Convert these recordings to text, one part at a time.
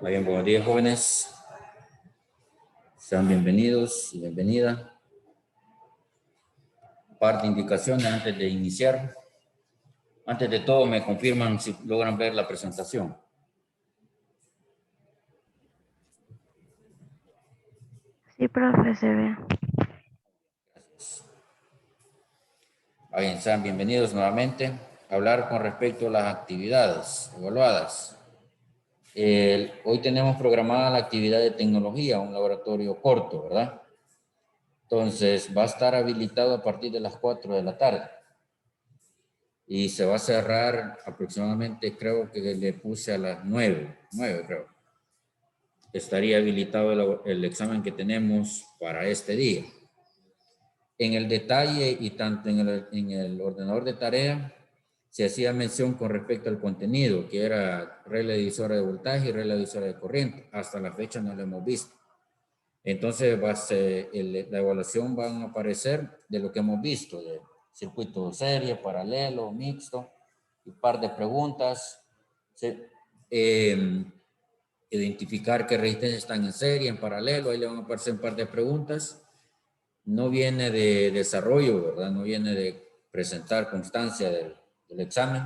Muy bien, buenos días, jóvenes. Sean bienvenidos y bienvenida. Par de indicaciones antes de iniciar. Antes de todo, me confirman si logran ver la presentación. Sí, profe, se ve. Gracias. Bien, sean bienvenidos nuevamente a hablar con respecto a las actividades evaluadas. Hoy tenemos programada la actividad de tecnología, un laboratorio corto, ¿verdad? Entonces, va a estar habilitado a partir de las 4 de la tarde. Y se va a cerrar aproximadamente, creo que le puse a las 9 creo. Estaría habilitado el examen que tenemos para este día. En el detalle y tanto en el ordenador de tarea, se hacía mención con respecto al contenido, que era regla divisora de voltaje y regla divisora de corriente. Hasta la fecha no lo hemos visto. Entonces, la evaluación va a aparecer de lo que hemos visto, de circuito serie, paralelo, mixto, un par de preguntas. Identificar qué resistencias están en serie, en paralelo, ahí le van a aparecer un par de preguntas. No viene de desarrollo, ¿verdad? No viene de presentar constancia del examen,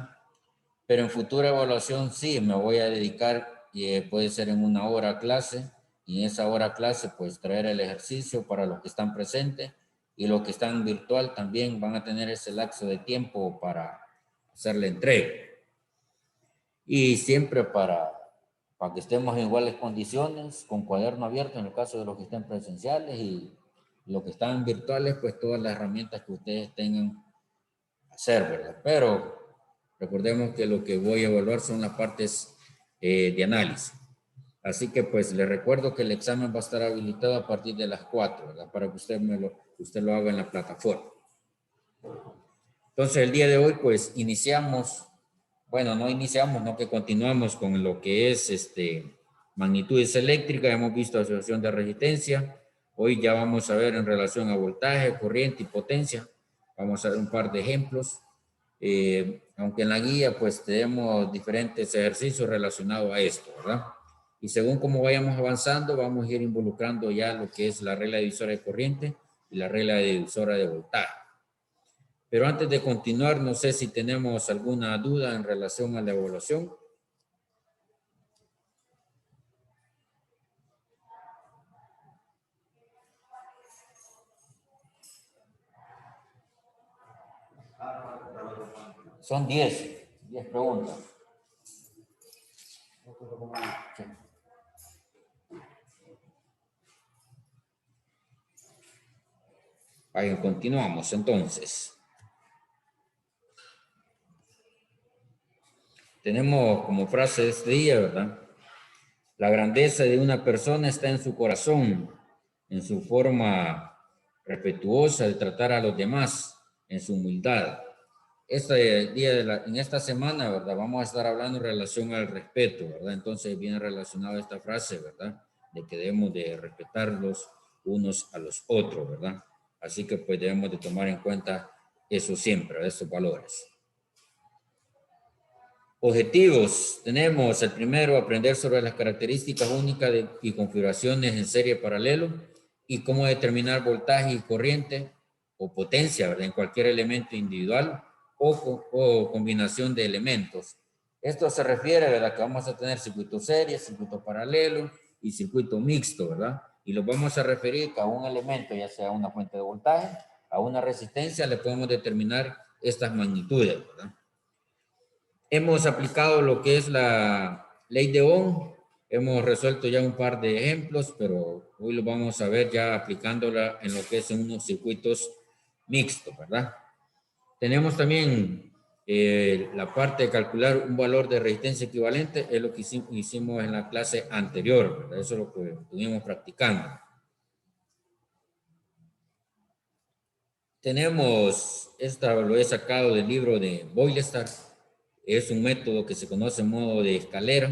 pero en futura evaluación sí me voy a dedicar, y puede ser en una hora clase, y en esa hora clase pues traer el ejercicio para los que están presentes, y los que están virtual también van a tener ese lapso de tiempo para hacer la entrega. Y siempre para que estemos en iguales condiciones, con cuaderno abierto en el caso de los que estén presenciales, y los que están virtuales, pues todas las herramientas que ustedes tengan a hacer, ¿verdad? Pero recordemos que lo que voy a evaluar son las partes de análisis. Así que pues les recuerdo que el examen va a estar habilitado a partir de las 4, ¿verdad? Para que usted lo haga en la plataforma. Entonces el día de hoy pues iniciamos. Bueno, no iniciamos, no, que continuamos con lo que es magnitudes eléctricas. Hemos visto asociación de resistencia. Hoy ya vamos a ver en relación a voltaje, corriente y potencia. Vamos a ver un par de ejemplos. Aunque en la guía pues tenemos diferentes ejercicios relacionados a esto, ¿verdad? Y según cómo vayamos avanzando, vamos a ir involucrando ya lo que es la regla divisora de corriente y la regla divisora de voltaje. Pero antes de continuar, no sé si tenemos alguna duda en relación a la evaluación. Son 10 preguntas. Sí. Ahí continuamos entonces. Tenemos como frase de este día, ¿verdad? La grandeza de una persona está en su corazón, en su forma respetuosa de tratar a los demás, en su humildad. En esta semana, ¿verdad? Vamos a estar hablando en relación al respeto, ¿verdad? Entonces viene relacionada esta frase, ¿verdad? De que debemos de respetarlos unos a los otros, ¿verdad? Así que pues debemos de tomar en cuenta eso siempre, esos valores. Objetivos. Tenemos el primero, aprender sobre las características únicas y configuraciones en serie paralelo y cómo determinar voltaje y corriente o potencia, ¿verdad? En cualquier elemento individual o combinación de elementos. Esto se refiere, ¿verdad? Que vamos a tener circuito serie, circuito paralelo y circuito mixto, ¿verdad? Y los vamos a referir que a un elemento, ya sea una fuente de voltaje, a una resistencia, le podemos determinar estas magnitudes, ¿verdad? Hemos aplicado lo que es la ley de Ohm. Hemos resuelto ya un par de ejemplos, pero hoy lo vamos a ver ya aplicándola en lo que son unos circuitos mixtos, ¿verdad? Tenemos también la parte de calcular un valor de resistencia equivalente, es lo que hicimos en la clase anterior, ¿verdad? Eso es lo que estuvimos practicando. Tenemos, lo he sacado del libro de Boylestar. Es un método que se conoce en modo de escalera,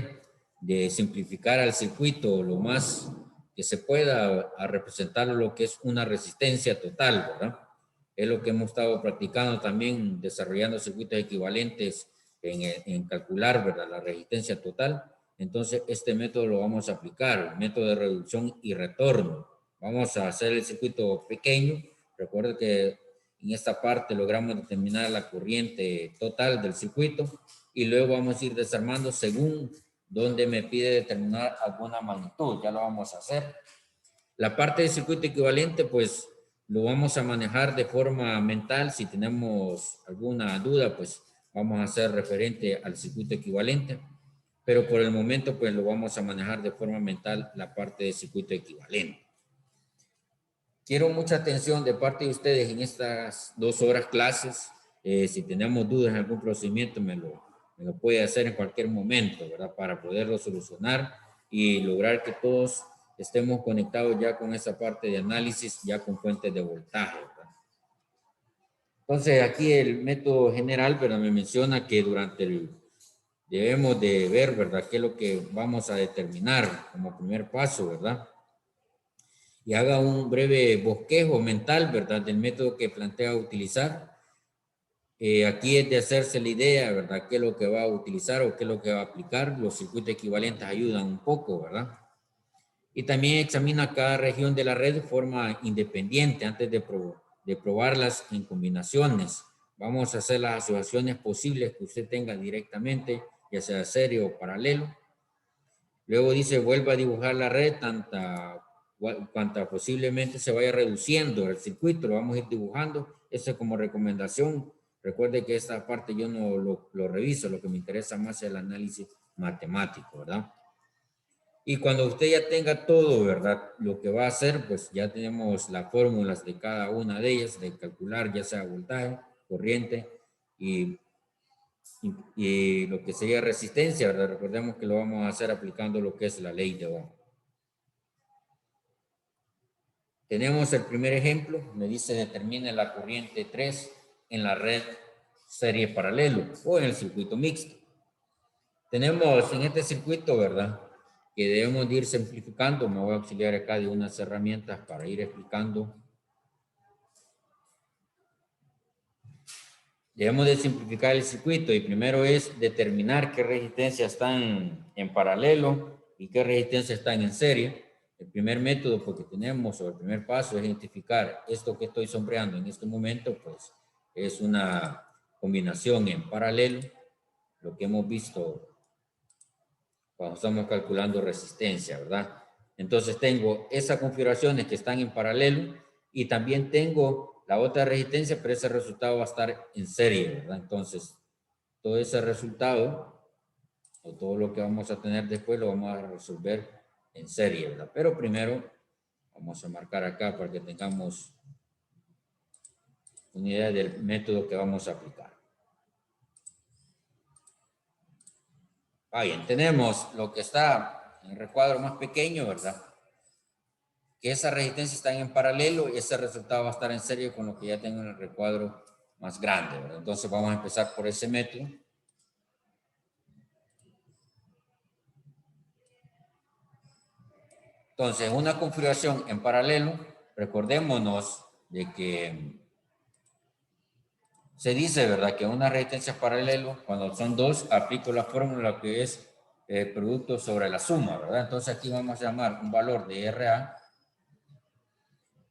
de simplificar al circuito lo más que se pueda a representar lo que es una resistencia total, ¿verdad? Es lo que hemos estado practicando también, desarrollando circuitos equivalentes en calcular, ¿verdad? La resistencia total. entonces este método lo vamos a aplicar, el método de reducción y retorno. Vamos a hacer el circuito pequeño. Recuerda que en esta parte logramos determinar la corriente total del circuito y luego vamos a ir desarmando según donde me pide determinar alguna magnitud. Ya lo vamos a hacer. La parte del circuito equivalente, pues lo vamos a manejar de forma mental. Si tenemos alguna duda, pues vamos a hacer referente al circuito equivalente. Pero por el momento, pues lo vamos a manejar de forma mental la parte del circuito equivalente. Quiero mucha atención de parte de ustedes en estas 2 horas clases. Si tenemos dudas en algún procedimiento, me lo puede hacer en cualquier momento, ¿verdad? Para poderlo solucionar y lograr que todos estemos conectados ya con esa parte de análisis, ya con fuentes de voltaje, ¿verdad? Entonces, aquí el método general, ¿verdad? Me menciona que debemos de ver, ¿verdad? ¿Qué es lo que vamos a determinar como primer paso, ¿verdad? Y haga un breve bosquejo mental, ¿verdad? Del método que plantea utilizar. Aquí es de hacerse la idea, ¿verdad? ¿Qué es lo que va a utilizar o qué es lo que va a aplicar? Los circuitos equivalentes ayudan un poco, ¿verdad? Y también examina cada región de la red de forma independiente antes de probarlas en combinaciones. Vamos a hacer las asociaciones posibles que usted tenga directamente, ya sea serie o paralelo. Luego dice, vuelva a dibujar la red cuanta posiblemente se vaya reduciendo el circuito, lo vamos a ir dibujando. Eso es como recomendación. Recuerde que esta parte yo no lo reviso, lo que me interesa más es el análisis matemático, ¿verdad? Y cuando usted ya tenga todo, ¿verdad? Lo que va a hacer, pues ya tenemos las fórmulas de cada una de ellas, de calcular ya sea voltaje, corriente y lo que sería resistencia, ¿verdad? Recordemos que lo vamos a hacer aplicando lo que es la ley de Ohm. Tenemos el primer ejemplo, me dice determine la corriente 3 en la red serie paralelo o en el circuito mixto. Tenemos en este circuito, ¿verdad? Que debemos de ir simplificando. Me voy a auxiliar acá de unas herramientas para ir explicando. Debemos de simplificar el circuito y primero es determinar qué resistencias están en paralelo y qué resistencias están en serie. El primer método porque tenemos, o el primer paso es identificar esto que estoy sombreando en este momento, pues es una combinación en paralelo, lo que hemos visto cuando estamos calculando resistencia, ¿verdad? Entonces tengo esas configuraciones que están en paralelo y también tengo la otra resistencia, pero ese resultado va a estar en serie, ¿verdad? Entonces, todo ese resultado o todo lo que vamos a tener después lo vamos a resolver en serie, ¿verdad? Pero primero vamos a marcar acá para que tengamos una idea del método que vamos a aplicar. Bien, tenemos lo que está en el recuadro más pequeño, ¿verdad? Que esas resistencias están en paralelo y ese resultado va a estar en serie con lo que ya tengo en el recuadro más grande, ¿verdad? Entonces vamos a empezar por ese método. Entonces, una configuración en paralelo, recordémonos de que se dice, ¿verdad? Que una resistencia paralelo, cuando son dos, aplico la fórmula que es producto sobre la suma, ¿verdad? Entonces aquí vamos a llamar un valor de RA.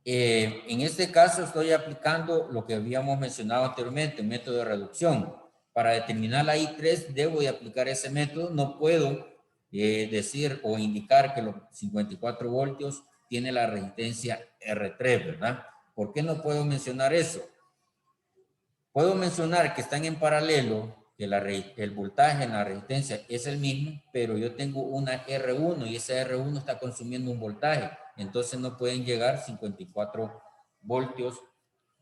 En este caso estoy aplicando lo que habíamos mencionado anteriormente, un método de reducción. Para determinar la I3 debo de aplicar ese método. No puedo decir o indicar que los 54 voltios tiene la resistencia R3, ¿verdad? ¿Por qué no puedo mencionar eso? Puedo mencionar que están en paralelo, que el voltaje en la resistencia es el mismo, pero yo tengo una R1 y esa R1 está consumiendo un voltaje. Entonces no pueden llegar 54 voltios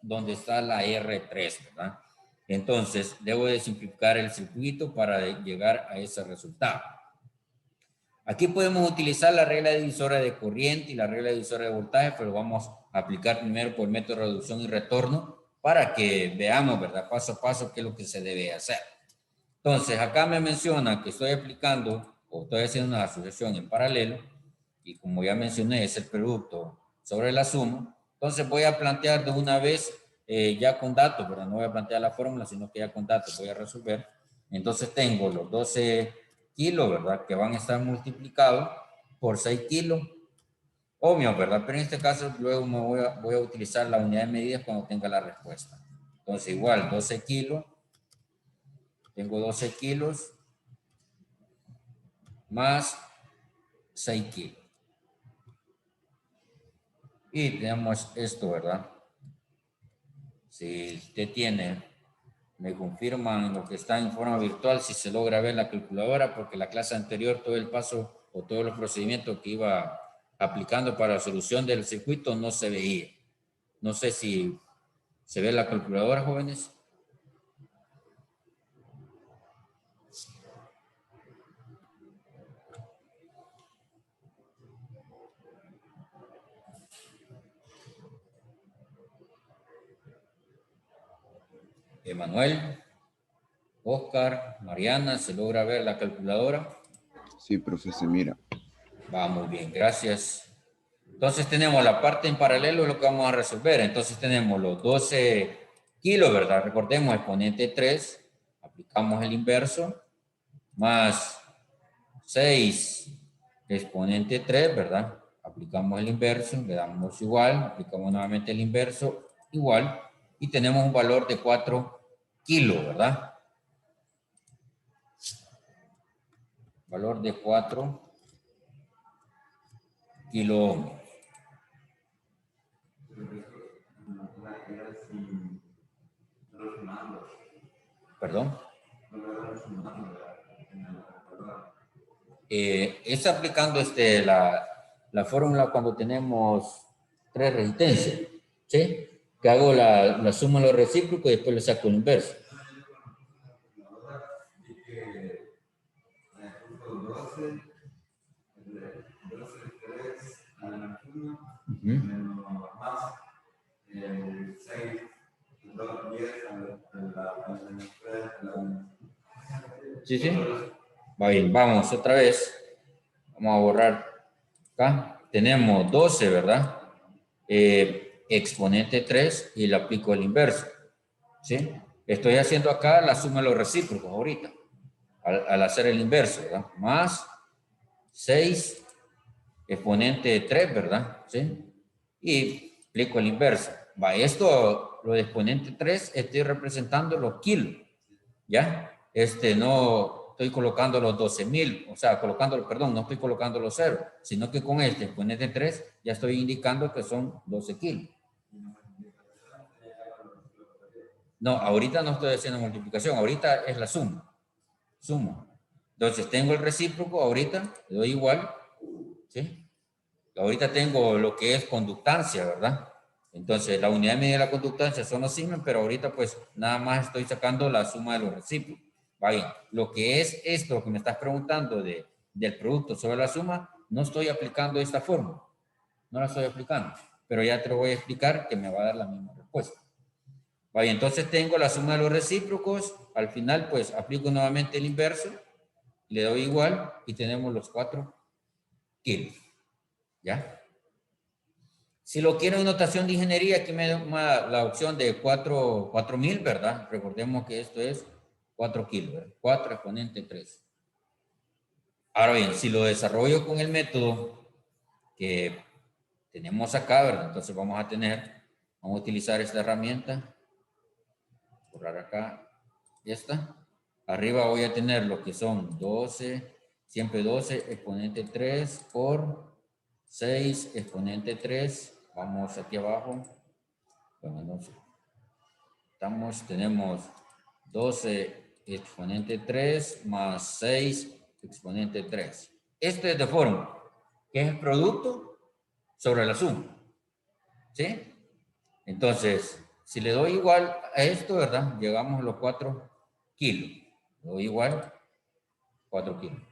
donde está la R3, ¿verdad? Entonces debo de simplificar el circuito para llegar a ese resultado. Aquí podemos utilizar la regla divisora de corriente y la regla divisora de voltaje, pero vamos a aplicar primero por el método de reducción y retorno para que veamos, ¿verdad? Paso a paso qué es lo que se debe hacer. Entonces, acá me menciona que estoy aplicando o estoy haciendo una asociación en paralelo y como ya mencioné es el producto sobre la suma. Entonces voy a plantear de una vez ya con datos, ¿verdad? No voy a plantear la fórmula, sino que ya con datos voy a resolver. Entonces tengo los 12 kilos, ¿verdad? Que van a estar multiplicados por 6 kilos ohmios, ¿verdad? Pero en este caso luego me voy a utilizar la unidad de medida cuando tenga la respuesta. Entonces igual 12 kilos, tengo 12 kilos más 6 kilos. Y tenemos esto, ¿verdad? Si usted tiene, me confirman lo que está en forma virtual, si se logra ver la calculadora, porque la clase anterior todo el paso o todos los procedimientos que iba aplicando para la solución del circuito no se veía. No sé si se ve la calculadora, jóvenes. Emanuel, Oscar, Mariana, ¿se logra ver la calculadora? Sí, profe, se mira. Va muy bien, gracias. Entonces tenemos la parte en paralelo de lo que vamos a resolver. Entonces tenemos los 12 kilos, ¿verdad? Recordemos exponente 3, aplicamos el inverso, más 6 exponente 3, ¿verdad? Aplicamos el inverso, le damos igual, aplicamos nuevamente el inverso, igual, y tenemos un valor de 4 kilos, ¿verdad? Valor de 4 kilo. Perdón. Es aplicando la fórmula cuando tenemos 3 resistencias, ¿sí? Que hago la suma de los recíprocos y después le saco el inverso. Sí, sí. Va bien, vamos otra vez. Vamos a borrar acá. Tenemos 12, ¿verdad? Exponente 3 y le aplico el inverso. ¿Sí? Estoy haciendo acá la suma de los recíprocos ahorita. Al hacer el inverso, ¿verdad? Más 6 exponente 3, ¿verdad? ¿Sí? Y aplico el inverso. Va, esto, lo de exponente 3, estoy representando los kilos. ¿Ya? No estoy colocando los 12,000, o sea, perdón, no estoy colocando los ceros, sino que con este exponente 3 ya estoy indicando que son 12 kilos. No, ahorita no estoy haciendo multiplicación, ahorita es la suma. Suma. Entonces tengo el recíproco, ahorita le doy igual, ¿sí? Ahorita tengo lo que es conductancia, ¿verdad? Entonces la unidad de medida de la conductancia son los Siemens, pero ahorita pues nada más estoy sacando la suma de los recíprocos. Va bien, lo que es esto que me estás preguntando del producto sobre la suma, no estoy aplicando esta fórmula. No la estoy aplicando, pero ya te lo voy a explicar que me va a dar la misma respuesta. Va bien, entonces tengo la suma de los recíprocos, al final pues aplico nuevamente el inverso, le doy igual y tenemos los 4 kilos. ¿Ya? Si lo quiero en notación de ingeniería, aquí me da la opción de 4,000, ¿verdad? Recordemos que esto es 4 kilos, ¿verdad? 4 exponente 3. Ahora bien, si lo desarrollo con el método que tenemos acá, ¿verdad? Entonces vamos a utilizar esta herramienta. Borrar acá esta. Arriba voy a tener lo que son 12, siempre 12 exponente 3 por 6 exponente 3. Vamos aquí abajo. Bueno, tenemos 12 exponente 3 más 6 exponente 3. Esto es de fórmula, que es el producto sobre la suma. ¿Sí? Entonces, si le doy igual a esto, ¿verdad? Llegamos a los 4 kilos. Le doy igual 4 kilos.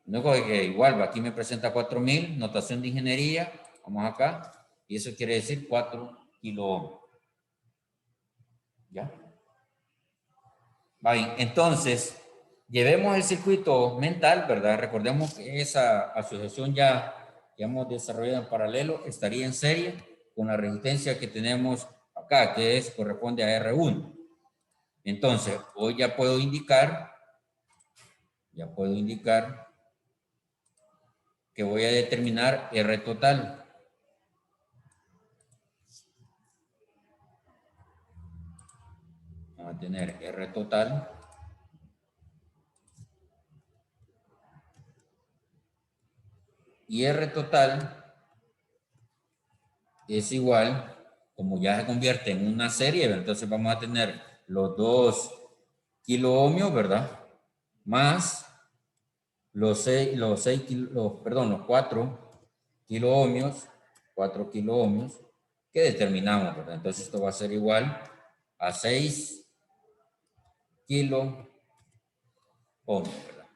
Luego que igual, aquí me presenta 4,000, notación de ingeniería. Vamos acá. Y eso quiere decir 4 kilo. ¿Ya? Va bien, entonces, llevemos el circuito mental, ¿verdad? Recordemos que esa asociación ya que hemos desarrollado en paralelo estaría en serie con la resistencia que tenemos acá, que corresponde a R1. Entonces, hoy ya puedo indicar, ya puedo indicar que voy a determinar R total. Vamos a tener R total. Y R total es igual, como ya se convierte en una serie, entonces vamos a tener los 2 kiloohmios, ¿verdad? Más los 4 kiloohmios, 4 kiloohmios que determinamos, ¿verdad? Entonces esto va a ser igual a 6 kiloohmios, ¿verdad?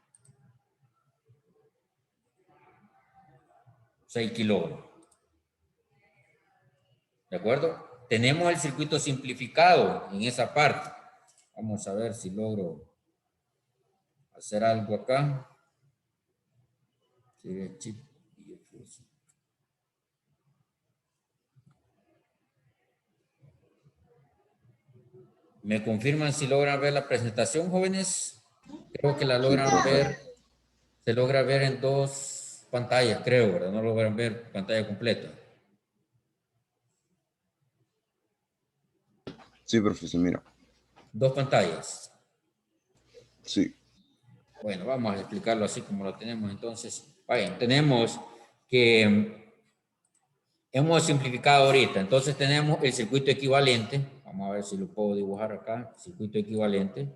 6 kiloohmios. ¿De acuerdo? Tenemos el circuito simplificado en esa parte. Vamos a ver si logro hacer algo acá. ¿Me confirman si logran ver la presentación, jóvenes? Creo que la Sí, logran profe. ver. Se logra ver en 2 pantallas, creo, ¿verdad? No logran ver pantalla completa. Sí, profe, se mira. 2 pantallas. Sí. Bueno, vamos a explicarlo así como lo tenemos entonces. Bien, tenemos que hemos simplificado ahorita. Entonces tenemos el circuito equivalente. Vamos a ver si lo puedo dibujar acá. Circuito equivalente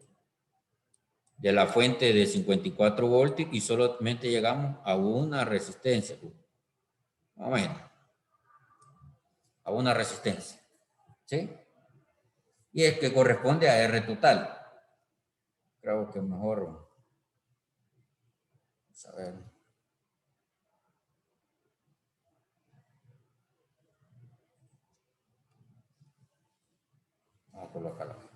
de la fuente de 54 voltios y solamente llegamos a una resistencia. Más o menos. A una resistencia. ¿Sí? Y es que corresponde a R total. Creo que mejor. Vamos a ver. Vamos a colocarlo.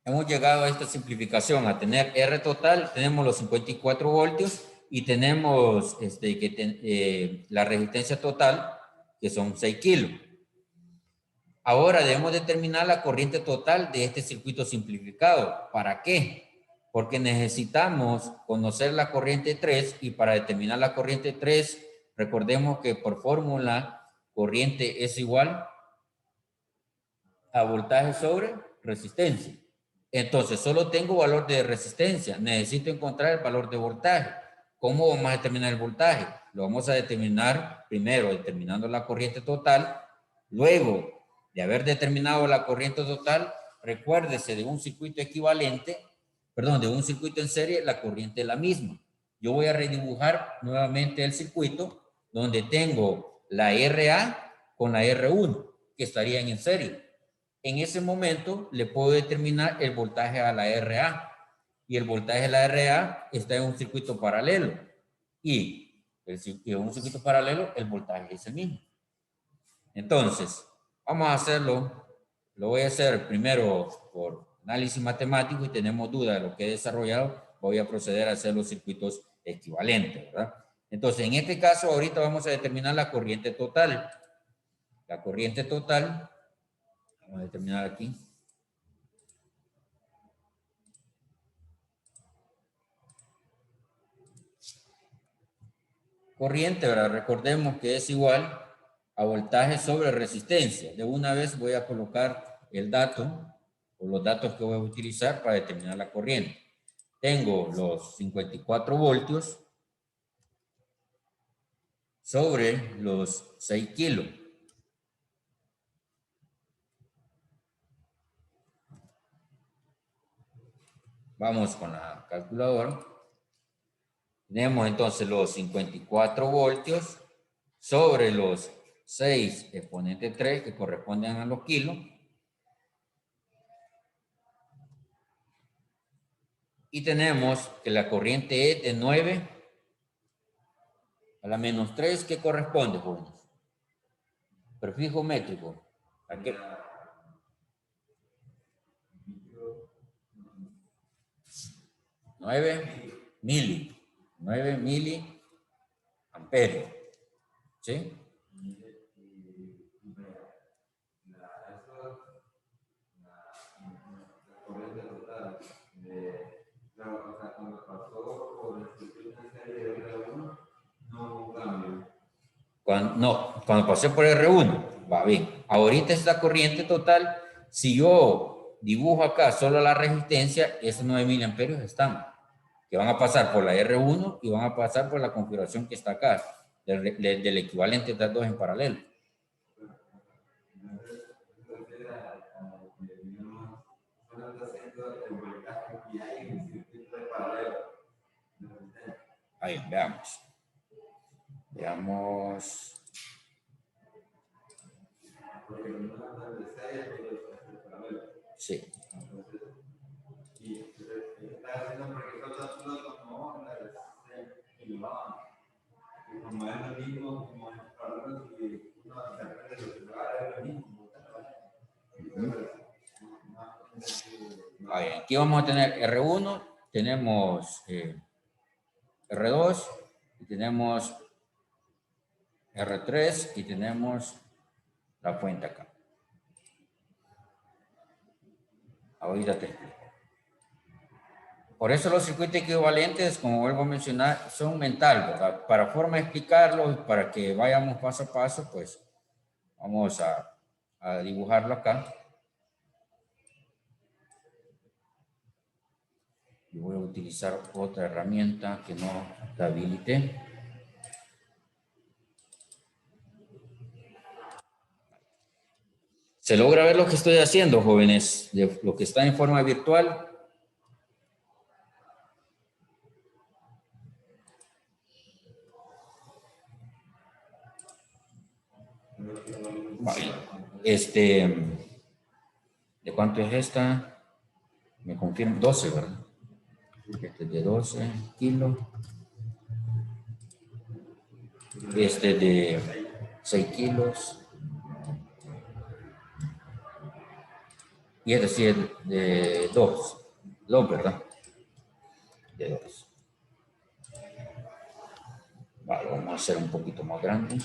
Hemos llegado a esta simplificación, a tener R total, tenemos los 54 voltios y tenemos la resistencia total, que son 6 kilos. Ahora debemos determinar la corriente total de este circuito simplificado. ¿Para qué? Porque necesitamos conocer la corriente 3 y para determinar la corriente 3, recordemos que por fórmula, corriente es igual a voltaje sobre resistencia. Entonces, solo tengo valor de resistencia. Necesito encontrar el valor de voltaje. ¿Cómo vamos a determinar el voltaje? Lo vamos a determinar primero determinando la corriente total. Luego de haber determinado la corriente total, recuérdese de un circuito equivalente, perdón, de un circuito en serie, la corriente es la misma. Yo voy a redibujar nuevamente el circuito donde tengo la RA con la R1, que estarían en serie. En ese momento le puedo determinar el voltaje a la RA y el voltaje de la RA está en un circuito paralelo y en un circuito paralelo el voltaje es el mismo. Entonces, vamos a hacerlo. Lo voy a hacer primero por análisis matemático y tenemos duda de lo que he desarrollado. Voy a proceder a hacer los circuitos equivalentes, ¿verdad? Entonces, en este caso, ahorita vamos a determinar la corriente total. La corriente total, vamos a determinar aquí. Corriente, ¿verdad? Recordemos que es igual a voltaje sobre resistencia. De una vez voy a colocar el dato o los datos que voy a utilizar para determinar la corriente. Tengo los 54 voltios sobre los 6 kilos. Vamos con la calculadora. Tenemos entonces los 54 voltios sobre los 6 exponente 3 que corresponden a los kilos. Y tenemos que la corriente es de 9 a la menos 3, ¿qué corresponde, jóvenes? Prefijo métrico. ¿A qué? 9 mili. 9 miliamperios. ¿Sí? Cuando pasé por R1, va bien. Ahorita esta corriente total, si yo dibujo acá solo la resistencia, esos 9 miliamperios están, que van a pasar por la R1 y van a pasar por la configuración que está acá, del equivalente de estas dos en paralelo. Ahí, veamos. Veamos. Sí. Ahí, aquí vamos a tener R1, tenemos R2, y tenemos R3 y tenemos la fuente acá. Ahorita te explico. Por eso los circuitos equivalentes, como vuelvo a mencionar, son mentales, ¿verdad? Para forma de explicarlo y para que vayamos paso a paso, pues vamos a dibujarlo acá. Y voy a utilizar otra herramienta que no la habilité. ¿Se logra ver lo que estoy haciendo, jóvenes? De lo que está en forma virtual. Vale. ¿De cuánto es esta? Me confirmo, 12, ¿verdad? Este es de 12 kilos. Este es de 6 kilos. Y este sí es de 2. 2, ¿verdad? De 2. Vale, vamos a hacer un poquito más grande.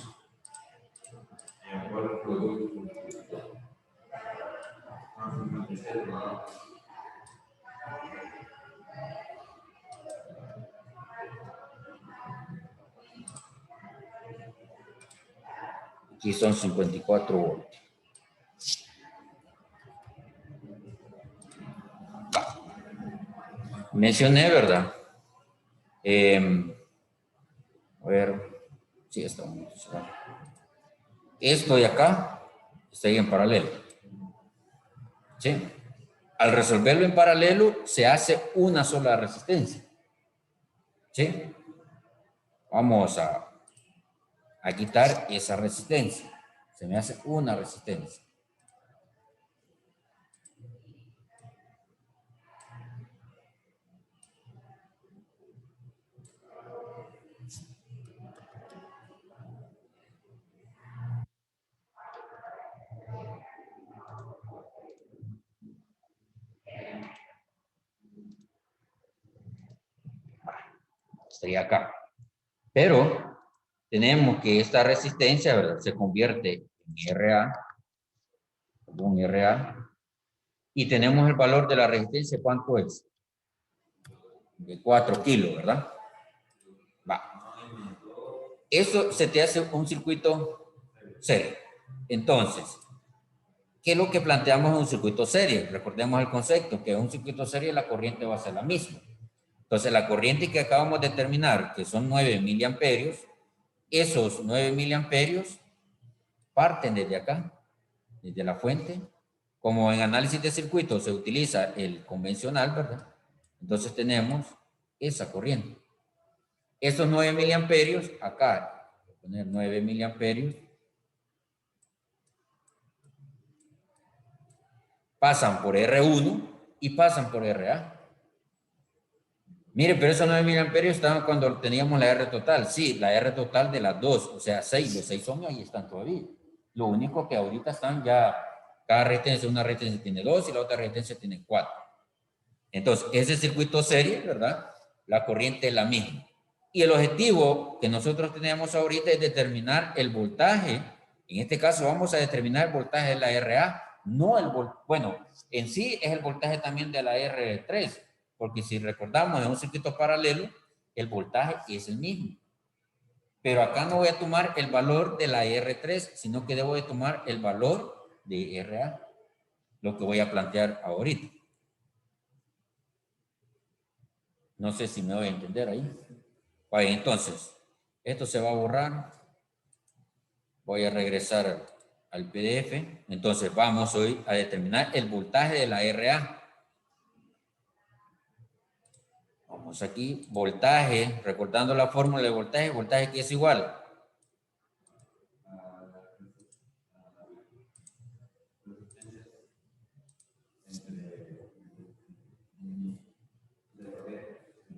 Aquí son 54 voltios. Mencioné, ¿verdad? A ver, sí, estamos. Esto de acá está ahí en paralelo. ¿Sí? Al resolverlo en paralelo, se hace una sola resistencia. ¿Sí? Vamos a quitar esa resistencia. Se me hace una resistencia. Estaría acá. Pero tenemos que esta resistencia, ¿verdad?, se convierte en RA, un RA, y tenemos el valor de la resistencia, ¿cuánto es? De 4 kilos, ¿verdad? Va. Eso se te hace un circuito serio. Entonces, ¿qué es lo que planteamos en un circuito serie? Recordemos el concepto, que en un circuito serie la corriente va a ser la misma. Entonces, la corriente que acabamos de determinar, que son 9 miliamperios, esos 9 miliamperios parten desde acá, desde la fuente. Como en análisis de circuitos se utiliza el convencional, ¿verdad? Entonces tenemos esa corriente. Esos 9 miliamperios, acá, voy a poner 9 miliamperios, pasan por R1 y pasan por RA. Mire, pero esos 9 miliamperios estaban cuando teníamos la R total. Sí, la R total de las dos, o sea, 6. Los 6 ohmios ahí están todavía. Lo único que ahorita están ya, cada resistencia, una resistencia tiene 2 y la otra resistencia tiene 4. Entonces, ese circuito serie, ¿verdad? La corriente es la misma. Y el objetivo que nosotros tenemos ahorita es determinar el voltaje. En este caso vamos a determinar el voltaje de la RA. No el bueno, en sí es el voltaje también de la R3. Porque si recordamos en un circuito paralelo, el voltaje es el mismo. Pero acá no voy a tomar el valor de la R3, sino que debo de tomar el valor de RA, lo que voy a plantear ahorita. No sé si me voy a entender ahí. Vaya, entonces, esto se va a borrar. Voy a regresar al PDF. Entonces, vamos hoy a determinar el voltaje de la RA. Vamos aquí, voltaje, recordando la fórmula de voltaje, voltaje que es igual.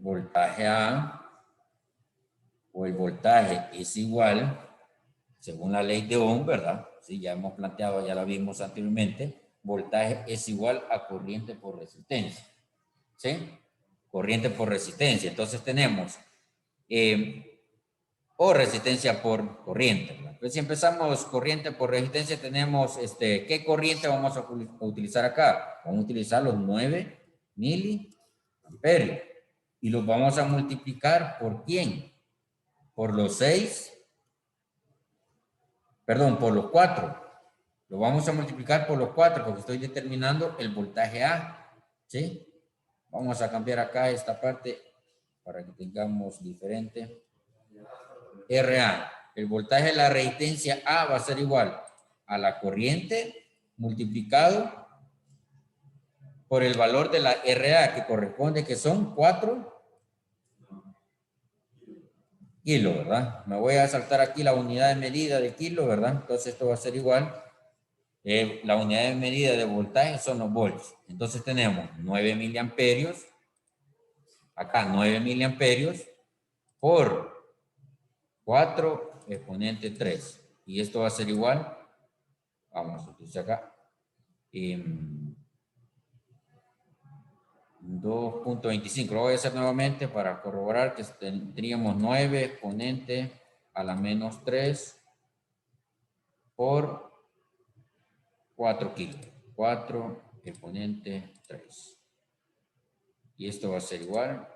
Voltaje A o el voltaje es igual, según la ley de Ohm, ¿verdad? Sí, ya hemos planteado, ya la vimos anteriormente. Voltaje es igual a corriente por resistencia. ¿Sí? Corriente por resistencia. Entonces tenemos o resistencia por corriente. Entonces, si empezamos corriente por resistencia, tenemos, ¿qué corriente vamos a utilizar acá? Vamos a utilizar los 9 miliamperios. Y los vamos a multiplicar ¿por quién? Por los 6, perdón, por los 4. Lo vamos a multiplicar por los 4 porque estoy determinando el voltaje A. ¿Sí? Vamos a cambiar acá esta parte para que tengamos diferente. RA. El voltaje de la resistencia A va a ser igual a la corriente multiplicado por el valor de la RA, que corresponde que son 4 kilos, ¿verdad? Me voy a saltar aquí la unidad de medida de kilo, ¿verdad? Entonces esto va a ser igual. La unidad de medida de voltaje son los volts. Entonces tenemos 9 miliamperios, acá 9 miliamperios por 4 exponente 3. Y esto va a ser igual, vamos a utilizar acá, 2.25. Lo voy a hacer nuevamente para corroborar que tendríamos 9 exponente a la menos 3 por 4 kilos. 4 exponente 3. Y esto va a ser igual,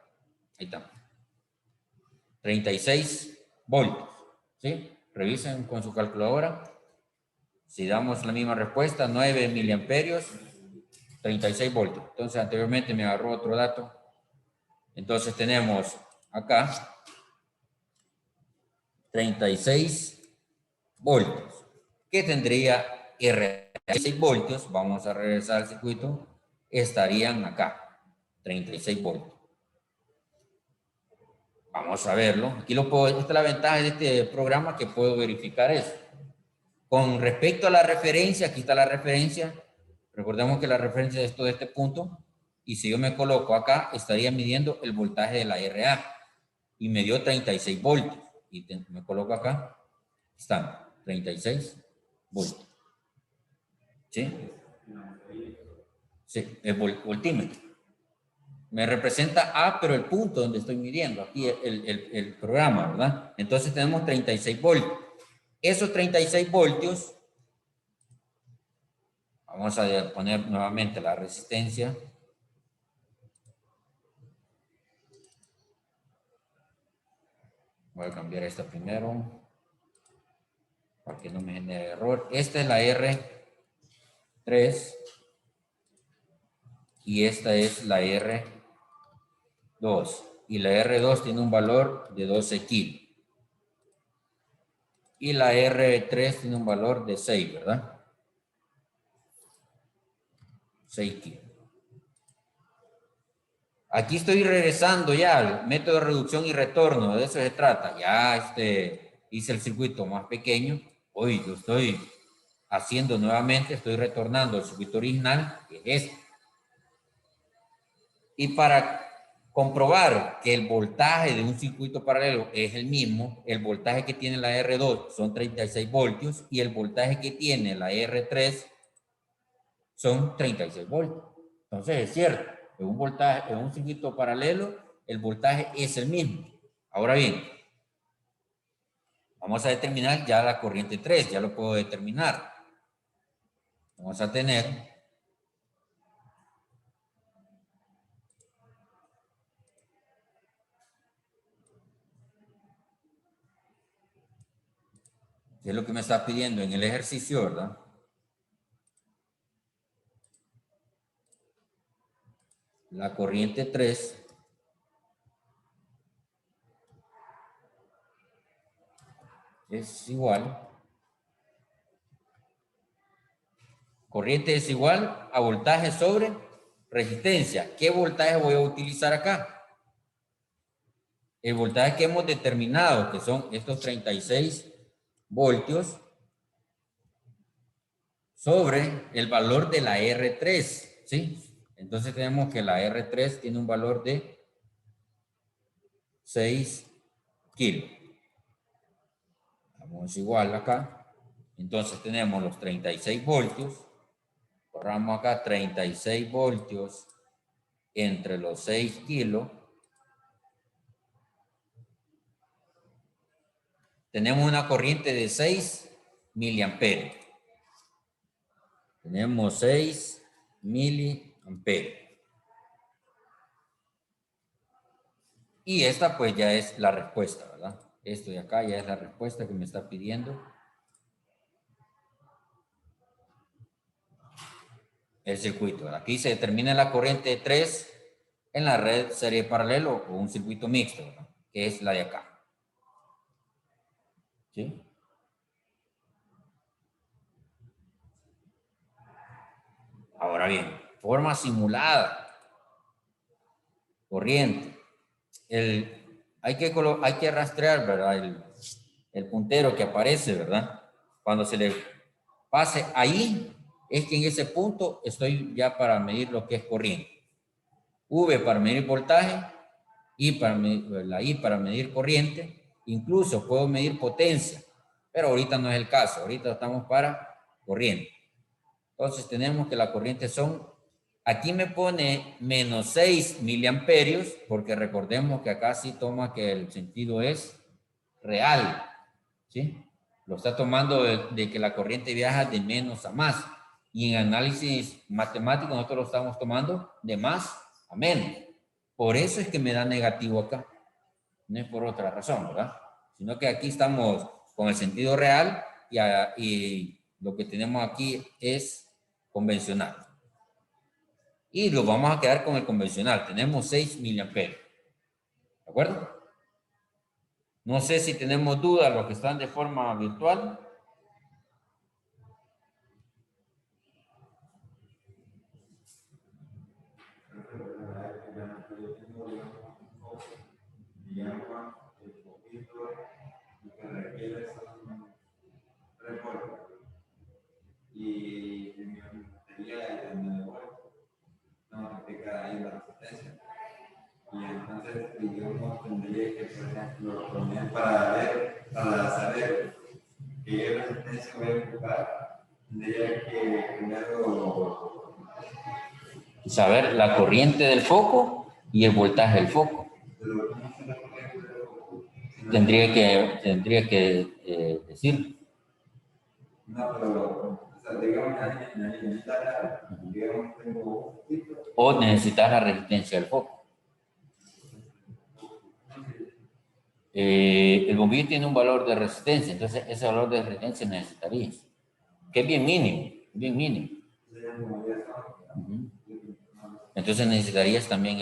ahí está, 36 voltios. ¿Sí? Revisen con su calculadora. Si damos la misma respuesta, 9 miliamperios, 36 voltios. Entonces, anteriormente me agarró otro dato. Entonces, tenemos acá 36 voltios. ¿Qué tendría R? 36 voltios, vamos a regresar al circuito, estarían acá, 36 voltios. Vamos a verlo. Aquí lo puedo, esta es la ventaja de este programa, que puedo verificar eso. Con respecto a la referencia, aquí está la referencia. Recordemos que la referencia es todo este punto. Y si yo me coloco acá, estaría midiendo el voltaje de la RA. Y me dio 36 voltios. Y me coloco acá. Están 36 voltios. ¿Sí? Sí, el voltímetro. Me representa A, pero el punto donde estoy midiendo. Aquí el programa, ¿verdad? Entonces tenemos 36 voltios. Esos 36 voltios, vamos a poner nuevamente la resistencia. Voy a cambiar esta primero para que no me genere error. Esta es la R3 y esta es la R2. Y la R2 tiene un valor de 12 kilos. Y la R3 tiene un valor de 6, ¿verdad? 6 kilos. Aquí estoy regresando ya al método de reducción y retorno, de eso se trata. Ya hice el circuito más pequeño. Hoy lo estoy haciendo nuevamente, estoy retornando al circuito original, que es este. Y para comprobar que el voltaje de un circuito paralelo es el mismo, el voltaje que tiene la R2 son 36 voltios y el voltaje que tiene la R3 son 36 voltios. Entonces es cierto, en un voltaje, en un circuito paralelo, el voltaje es el mismo. Ahora bien, vamos a determinar ya la corriente 3, ya lo puedo determinar. Vamos a tener que es lo que me está pidiendo en el ejercicio, ¿verdad? La corriente 3 es igual, corriente es igual a voltaje sobre resistencia. ¿Qué voltaje voy a utilizar acá? El voltaje que hemos determinado, que son estos 36 voltios, sobre el valor de la R3, ¿sí? Entonces tenemos que la R3 tiene un valor de 6 kilos. Vamos igual acá. Entonces tenemos los 36 voltios. Corramos acá 36 voltios entre los 6 kilos. Tenemos una corriente de 6 miliamperios. Tenemos 6 miliamperios. Y esta pues ya es la respuesta, ¿verdad? Esto de acá ya es la respuesta que me está pidiendo el circuito. Aquí se determina la corriente de 3 en la red serie paralelo o un circuito mixto, ¿verdad? Que es la de acá. ¿Sí? Ahora bien, forma simulada, corriente. Hay que rastrear, ¿verdad? El puntero que aparece, ¿verdad? Cuando se le pase ahí, es que en ese punto estoy ya para medir lo que es corriente. V para medir voltaje, la I para medir corriente, incluso puedo medir potencia, pero ahorita no es el caso, ahorita estamos para corriente. Entonces tenemos que la corriente son, aquí me pone menos 6 miliamperios, porque recordemos que acá sí toma que el sentido es real, ¿sí? Lo está tomando de que la corriente viaja de menos a más. Y en análisis matemático nosotros lo estamos tomando de más a menos. Por eso es que me da negativo acá. No es por otra razón, ¿verdad? Sino que aquí estamos con el sentido real y lo que tenemos aquí es convencional. Y lo vamos a quedar con el convencional. Tenemos 6 miliamperios. ¿De acuerdo? No sé si tenemos dudas los que están de forma virtual. Y tenía el no aplicar ahí la resistencia. Y entonces, digamos, tendría que, por ejemplo, poner para saber qué resistencia voy a ocupar, tendría que primero Saber la corriente del foco y el voltaje del foco. Tendría que decir. No, pero, o sea, digamos, digamos, tengo O necesitas la resistencia del foco. El bombillo tiene un valor de resistencia, entonces ese valor de resistencia necesitarías, que es bien mínimo, bien mínimo. Entonces necesitarías también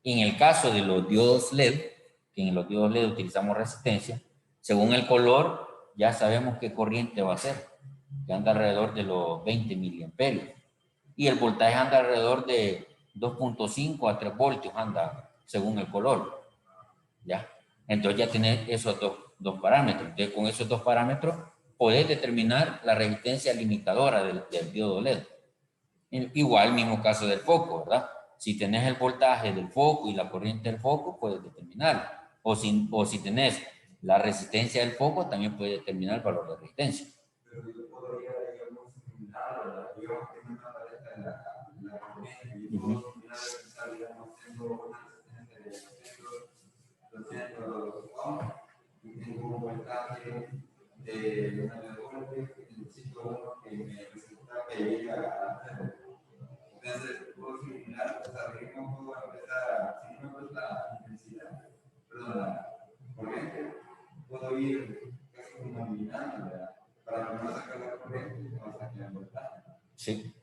en el caso de los diodos LED, que en los diodos LED utilizamos resistencia, según el color ya sabemos qué corriente va a ser, que anda alrededor de los 20 miliamperios. Y el voltaje anda alrededor de 2.5 a 3 voltios, anda según el color. ¿Ya? Entonces ya tenés esos dos parámetros. Entonces con esos dos parámetros podés determinar la resistencia limitadora del diodo LED. Igual mismo caso del foco, ¿verdad? Si tenés el voltaje del foco y la corriente del foco, puedes determinarlo. O si tenés la resistencia del foco, también puedes determinar el valor de resistencia. pero yo podría, digamos, similar, digamos, tengo una paleta en la corriente, y puedo combinar, digamos, tengo una resistencia de 200 ohms y tengo un voltaje de 9 voltios y necesito uno que me resulta que llegue a 0. Entonces, puedo simular, o sea, digamos, puedo empezar, si no me gusta la intensidad, perdón, la corriente, puedo ir casi combinando para no sacar la corriente, no sacar el voltaje. Sí.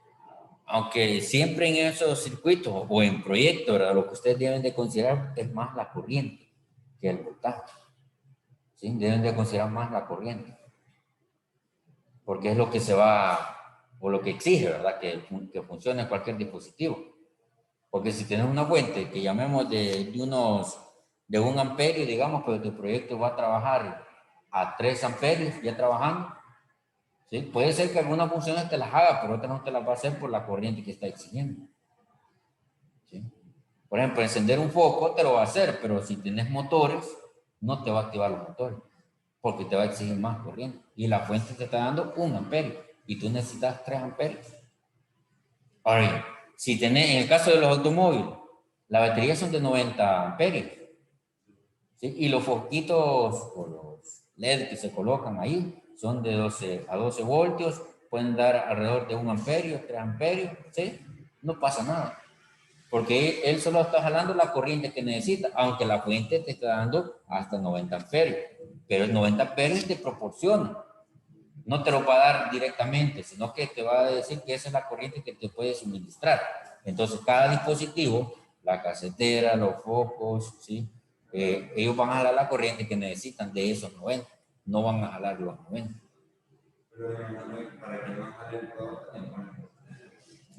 Aunque siempre en esos circuitos o en proyectos, ¿verdad? Lo que ustedes deben de considerar es más la corriente que el voltaje. ¿Sí? Deben de considerar más la corriente. Porque es lo que se va, o lo que exige, ¿verdad? Que funcione cualquier dispositivo. Porque si tienes una fuente que llamemos de 1 amperio, digamos, pero tu proyecto va a trabajar a 3 amperios ya trabajando, ¿sí? Puede ser que algunas funciones te las haga, pero otras no te las va a hacer por la corriente que está exigiendo. ¿Sí? Por ejemplo, encender un foco te lo va a hacer, pero si tienes motores, no te va a activar los motores, porque te va a exigir más corriente. Y la fuente te está dando 1 amperio, y tú necesitas 3 amperios. Ahora bien, si tenés, en el caso de los automóviles, las baterías son de 90 amperios, ¿sí? Y los foquitos o los LED que se colocan ahí son de 12 a 12 voltios, pueden dar alrededor de 1 amperio, 3 amperios, ¿sí? No pasa nada, porque él solo está jalando la corriente que necesita, aunque la fuente te está dando hasta 90 amperios, pero el 90 amperios te proporciona. No te lo va a dar directamente, sino que te va a decir que esa es la corriente que te puede suministrar. Entonces, cada dispositivo, la casetera, los focos, ¿sí? Ellos van a jalar la corriente que necesitan de esos 90, no van a jalar los 90. Pero para que no jale todo,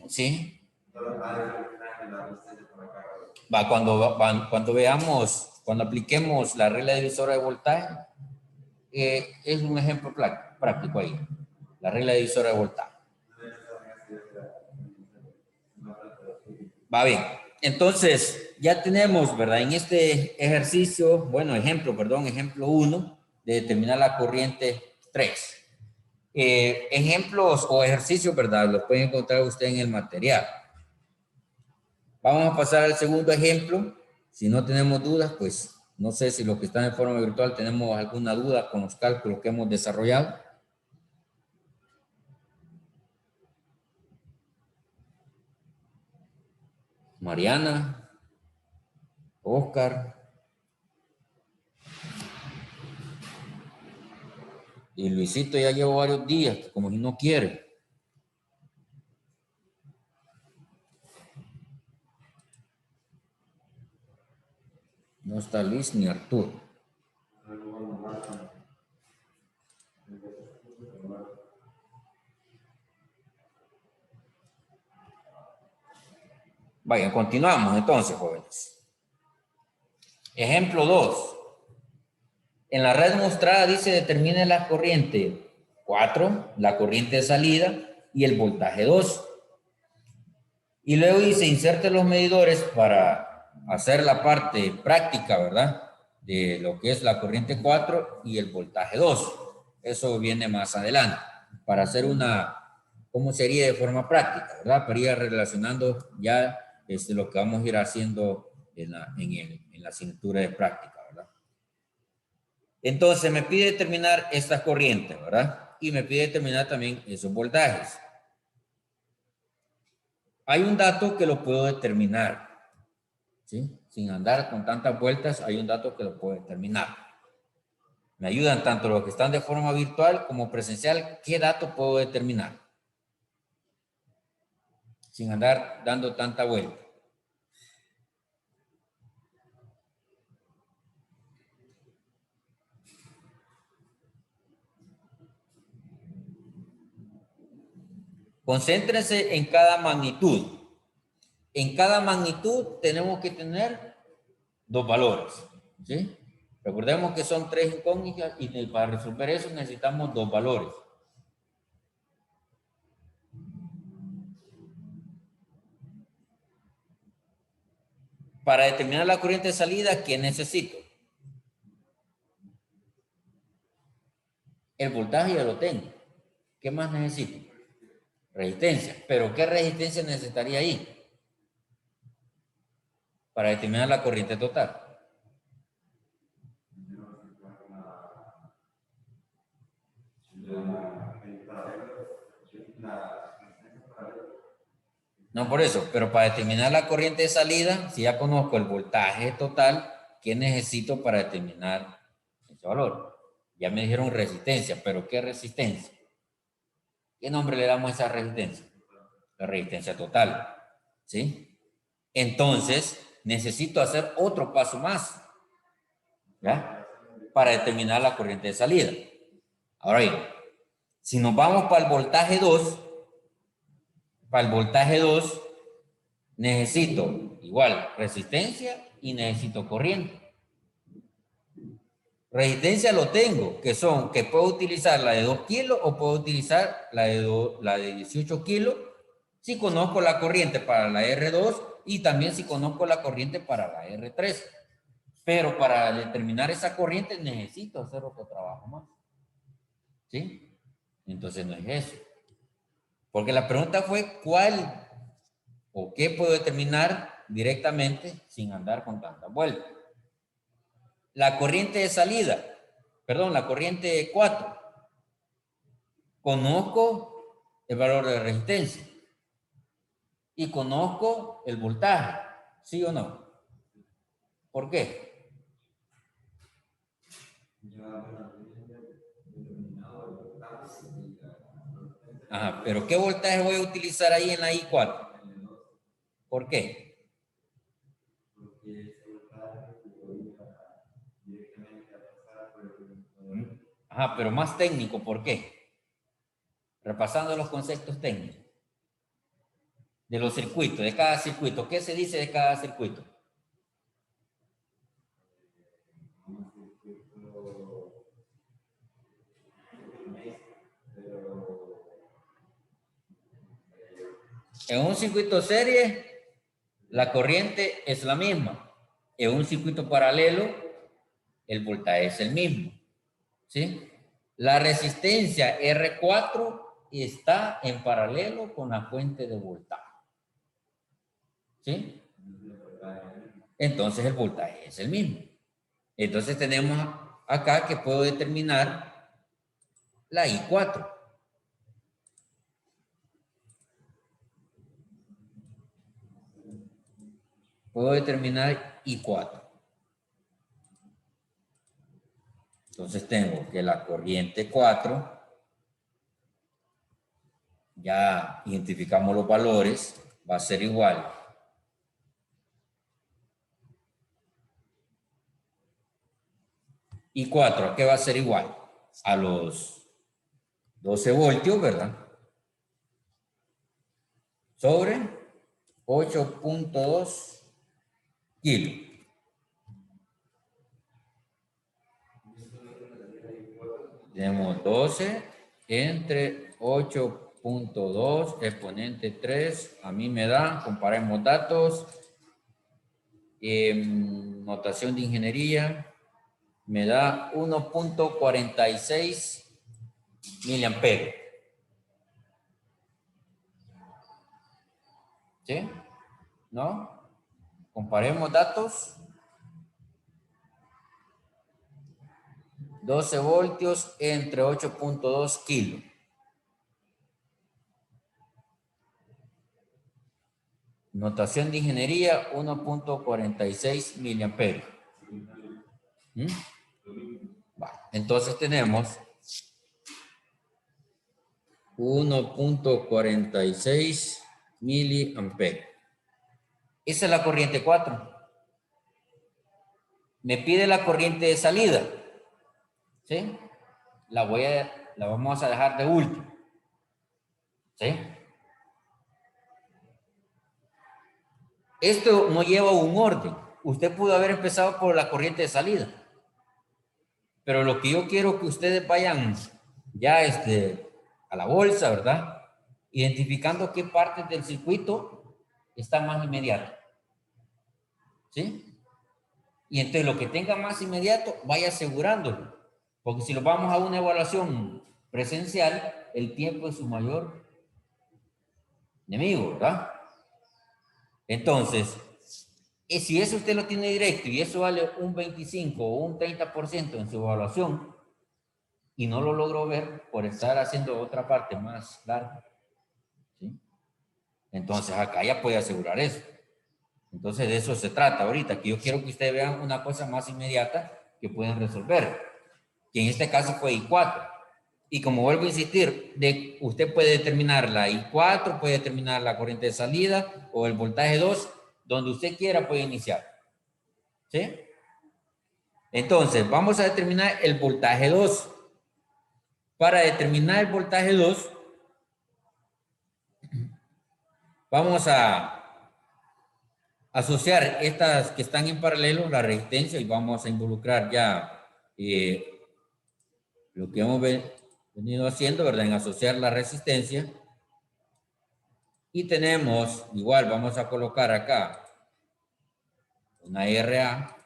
¿Sí? solo jale la resistencia por acá. Va, cuando veamos, cuando apliquemos la regla divisora de voltaje, es un ejemplo práctico ahí, la regla divisora de voltaje. Va bien, entonces ya tenemos, ¿verdad? En este ejercicio, bueno, ejemplo 1 de determinar la corriente 3. Ejemplos o ejercicios, ¿verdad? Los pueden encontrar usted en el material. Vamos a pasar al segundo ejemplo. Si no tenemos dudas, pues no sé si los que están en forma virtual tenemos alguna duda con los cálculos que hemos desarrollado. Mariana, Oscar y Luisito ya llevo varios días, como si no quiere. No está Luis ni Arturo. Vaya, continuamos entonces, jóvenes. Ejemplo 2. En la red mostrada dice determine la corriente 4, la corriente de salida y el voltaje 2. Y luego dice inserte los medidores para hacer la parte práctica, ¿verdad? De lo que es la corriente 4 y el voltaje 2. Eso viene más adelante, para hacer ¿cómo sería de forma práctica, ¿verdad? Para ir relacionando ya lo que vamos a ir haciendo en la asignatura de práctica, ¿verdad? Entonces me pide determinar estas corrientes, ¿verdad? Y me pide determinar también esos voltajes. Hay un dato que lo puedo determinar, ¿sí? Sin andar con tantas vueltas, hay un dato que lo puedo determinar. Me ayudan tanto los que están de forma virtual como presencial. ¿Qué dato puedo determinar? Sin andar dando tanta vuelta. Concéntrense en cada magnitud. En cada magnitud tenemos que tener 2 valores, ¿sí? Recordemos que son 3 incógnitas y para resolver eso necesitamos 2 valores. Para determinar la corriente de salida, ¿qué necesito? El voltaje ya lo tengo. ¿Qué más necesito? Resistencia. ¿Pero qué resistencia necesitaría ahí? Para determinar la corriente total. No por eso, pero para determinar la corriente de salida, si ya conozco el voltaje total, ¿qué necesito para determinar ese valor? Ya me dijeron resistencia, pero ¿qué resistencia? ¿Qué nombre le damos a esa resistencia? La resistencia total. ¿Sí? Entonces, necesito hacer otro paso más. ¿Ya? Para determinar la corriente de salida. Ahora bien, si nos vamos para el voltaje 2, necesito igual resistencia y necesito corriente. Resistencia lo tengo, que puedo utilizar la de 2 kilos o puedo utilizar la de 18 kilos si conozco la corriente para la R2 y también si conozco la corriente para la R3. Pero para determinar esa corriente necesito hacer otro trabajo más. ¿Sí? Entonces no es eso. Porque la pregunta fue ¿cuál o qué puedo determinar directamente sin andar con tantas vueltas? La corriente de salida, perdón, la corriente 4. Conozco el valor de resistencia y conozco el voltaje, ¿sí o no? ¿Por qué? Ajá, pero ¿qué voltaje voy a utilizar ahí en la I4? ¿Por qué? Ajá, pero más técnico, ¿por qué? Repasando los conceptos técnicos de los circuitos, de cada circuito. ¿Qué se dice de cada circuito? En un circuito serie, la corriente es la misma. En un circuito paralelo, el voltaje es el mismo. ¿Sí? La resistencia R4 está en paralelo con la fuente de voltaje. ¿Sí? Entonces el voltaje es el mismo. Entonces tenemos acá que puedo determinar la I4. Puedo determinar I4. Entonces tengo que la corriente 4, ya identificamos los valores, va a ser igual I4, ¿a qué va a ser igual? A los 12 voltios, ¿verdad? Sobre 8.2 kilos. Tenemos 12 entre 8.2 exponente 3. A mí me da, comparemos datos. Notación de ingeniería. Me da 1.46 miliamperios. ¿Sí? ¿No? Comparemos datos. 12 voltios entre 8.2 kilos. Notación de ingeniería, 1.46 miliamperios. Vale. Entonces tenemos 1.46 miliamperios. Esa es la corriente 4. Me pide la corriente de salida. ¿Sí? La vamos a dejar de último. ¿Sí? Esto no lleva un orden. Usted pudo haber empezado por la corriente de salida. Pero lo que yo quiero que ustedes vayan ya a la bolsa, ¿verdad? Identificando qué partes del circuito están más inmediatas. ¿Sí? Y entonces lo que tenga más inmediato, vaya asegurándolo. Porque si lo vamos a una evaluación presencial, el tiempo es su mayor enemigo, ¿verdad? Entonces, si eso usted lo tiene directo y eso vale un 25 o un 30% en su evaluación y no lo logro ver por estar haciendo otra parte más larga, ¿sí? Entonces acá ya puede asegurar eso. Entonces de eso se trata ahorita, que yo quiero que ustedes vean una cosa más inmediata que pueden resolver, que en este caso fue I4. Y como vuelvo a insistir, usted puede determinar la I4, puede determinar la corriente de salida o el voltaje 2, donde usted quiera puede iniciar. ¿Sí? Entonces, vamos a determinar el voltaje 2. Para determinar el voltaje 2, vamos a asociar estas que están en paralelo, la resistencia, y vamos a involucrar ya lo que hemos venido haciendo, ¿verdad? En asociar la resistencia. Y tenemos, igual, vamos a colocar acá una RA.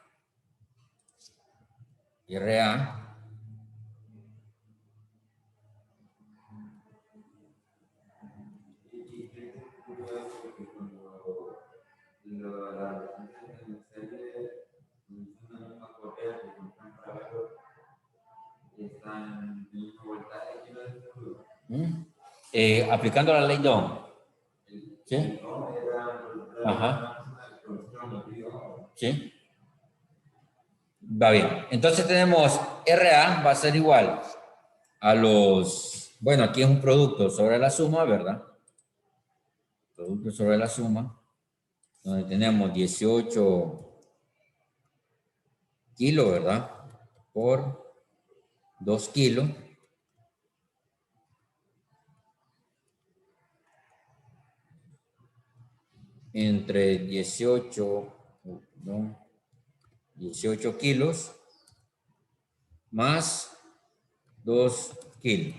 Aplicando la ley de Ohm. ¿Sí? Ajá. ¿Sí? Va bien. Entonces tenemos RA va a ser igual a los... Bueno, aquí es un producto sobre la suma, ¿verdad? Producto sobre la suma, donde tenemos 18 kilos, ¿verdad? Por 2 kilos. Entre 18 kilos más 2 kilos.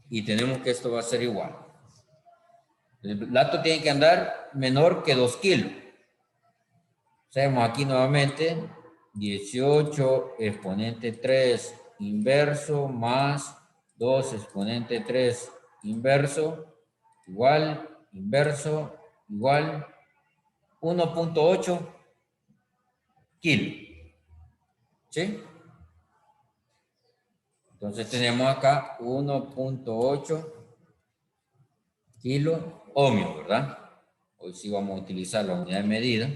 Y tenemos que esto va a ser igual. El dato tiene que andar menor que 2 kilos. Hacemos aquí nuevamente 18 exponente 3 inverso más 2 exponente 3 inverso igual, inverso, igual 1.8 kilos. ¿Sí? Entonces tenemos acá 1.8 kilos ohmios, ¿verdad? Hoy sí vamos a utilizar la unidad de medida.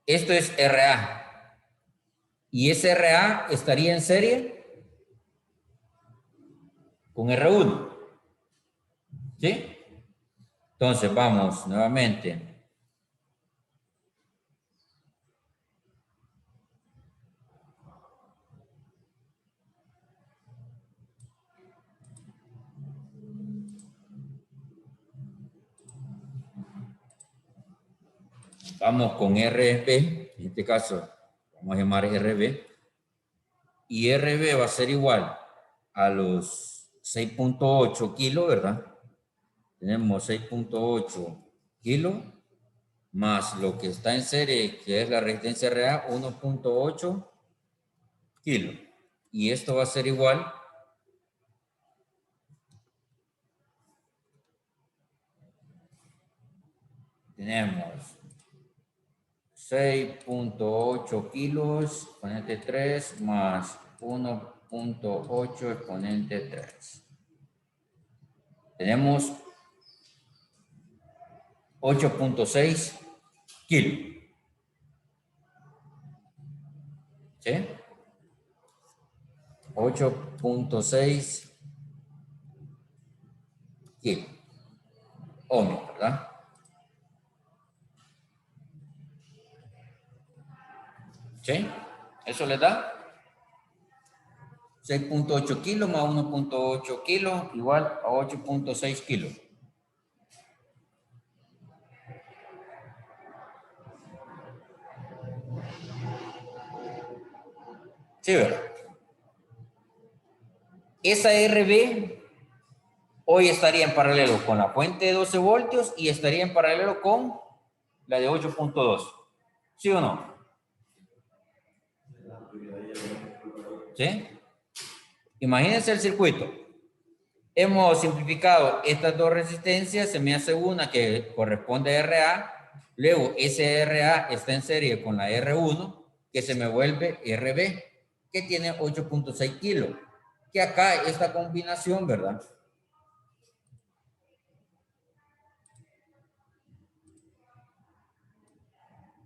Esto es RA. Y ese RA estaría en serie con R1. ¿Sí? Entonces vamos nuevamente. Vamos con RB, en este caso vamos a llamar RB. Y RB va a ser igual a los 6.8 kilos, ¿verdad? Tenemos 6.8 kilos más lo que está en serie, que es la resistencia RA, 1.8 kilos. Y esto va a ser igual tenemos 6.8 kilos exponente 3 más 1.8 exponente 3. Tenemos 8.6 kilos. ¿Sí? 8.6 kilos. Ohmios, ¿verdad? ¿Sí? Eso le da 6.8 kilos más 1.8 kilos igual a 8.6 kilos. Sí, ¿verdad? Esa RB hoy estaría en paralelo con la fuente de 12 voltios y estaría en paralelo con la de 8.2. ¿Sí o no? ¿Sí? Imagínense el circuito. Hemos simplificado estas dos resistencias, se me hace una que corresponde a RA, luego ese RA está en serie con la R1, que se me vuelve RB, que tiene 8.6 kilos, que acá esta combinación, ¿verdad?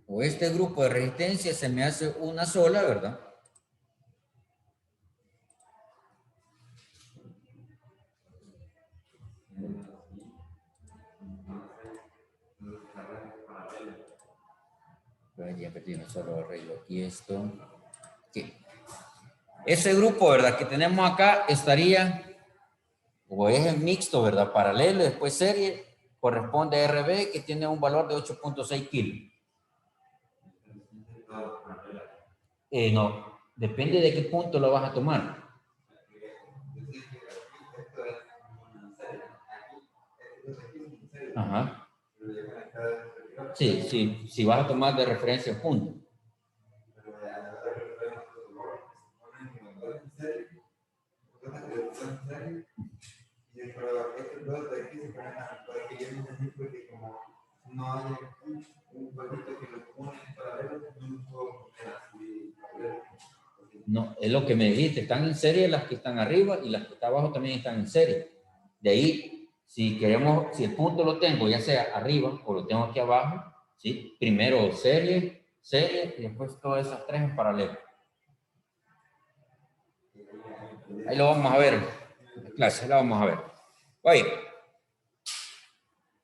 O este grupo de resistencia se me hace una sola, ¿verdad? Ya que tiene solo arreglo aquí esto. Okay. Ese grupo, ¿verdad? Que tenemos acá estaría, o es el mixto, ¿verdad? Paralelo, después serie, corresponde a RB, que tiene un valor de 8.6 kilos. No, depende de qué punto lo vas a tomar. Ajá. Sí, sí, si vas a tomar de referencia el punto. No, es lo que me dijiste, están en serie las que están arriba y las que están abajo también están en serie. De ahí, si queremos, si el punto lo tengo ya sea arriba o lo tengo aquí abajo, ¿sí? Primero serie, serie y después todas esas tres en paralelo. Ahí lo vamos a ver, en la clase, lo vamos a ver. Oye,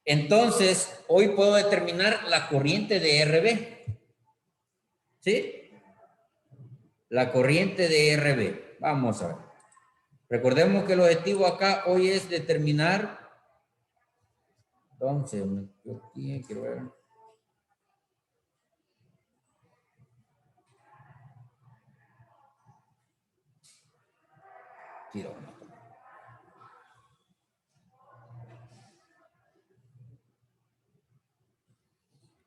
entonces, hoy puedo determinar la corriente de RB. ¿Sí? La corriente de RB. Vamos a ver. Recordemos que el objetivo acá hoy es determinar. Entonces, yo aquí quiero ver. Quiero ver.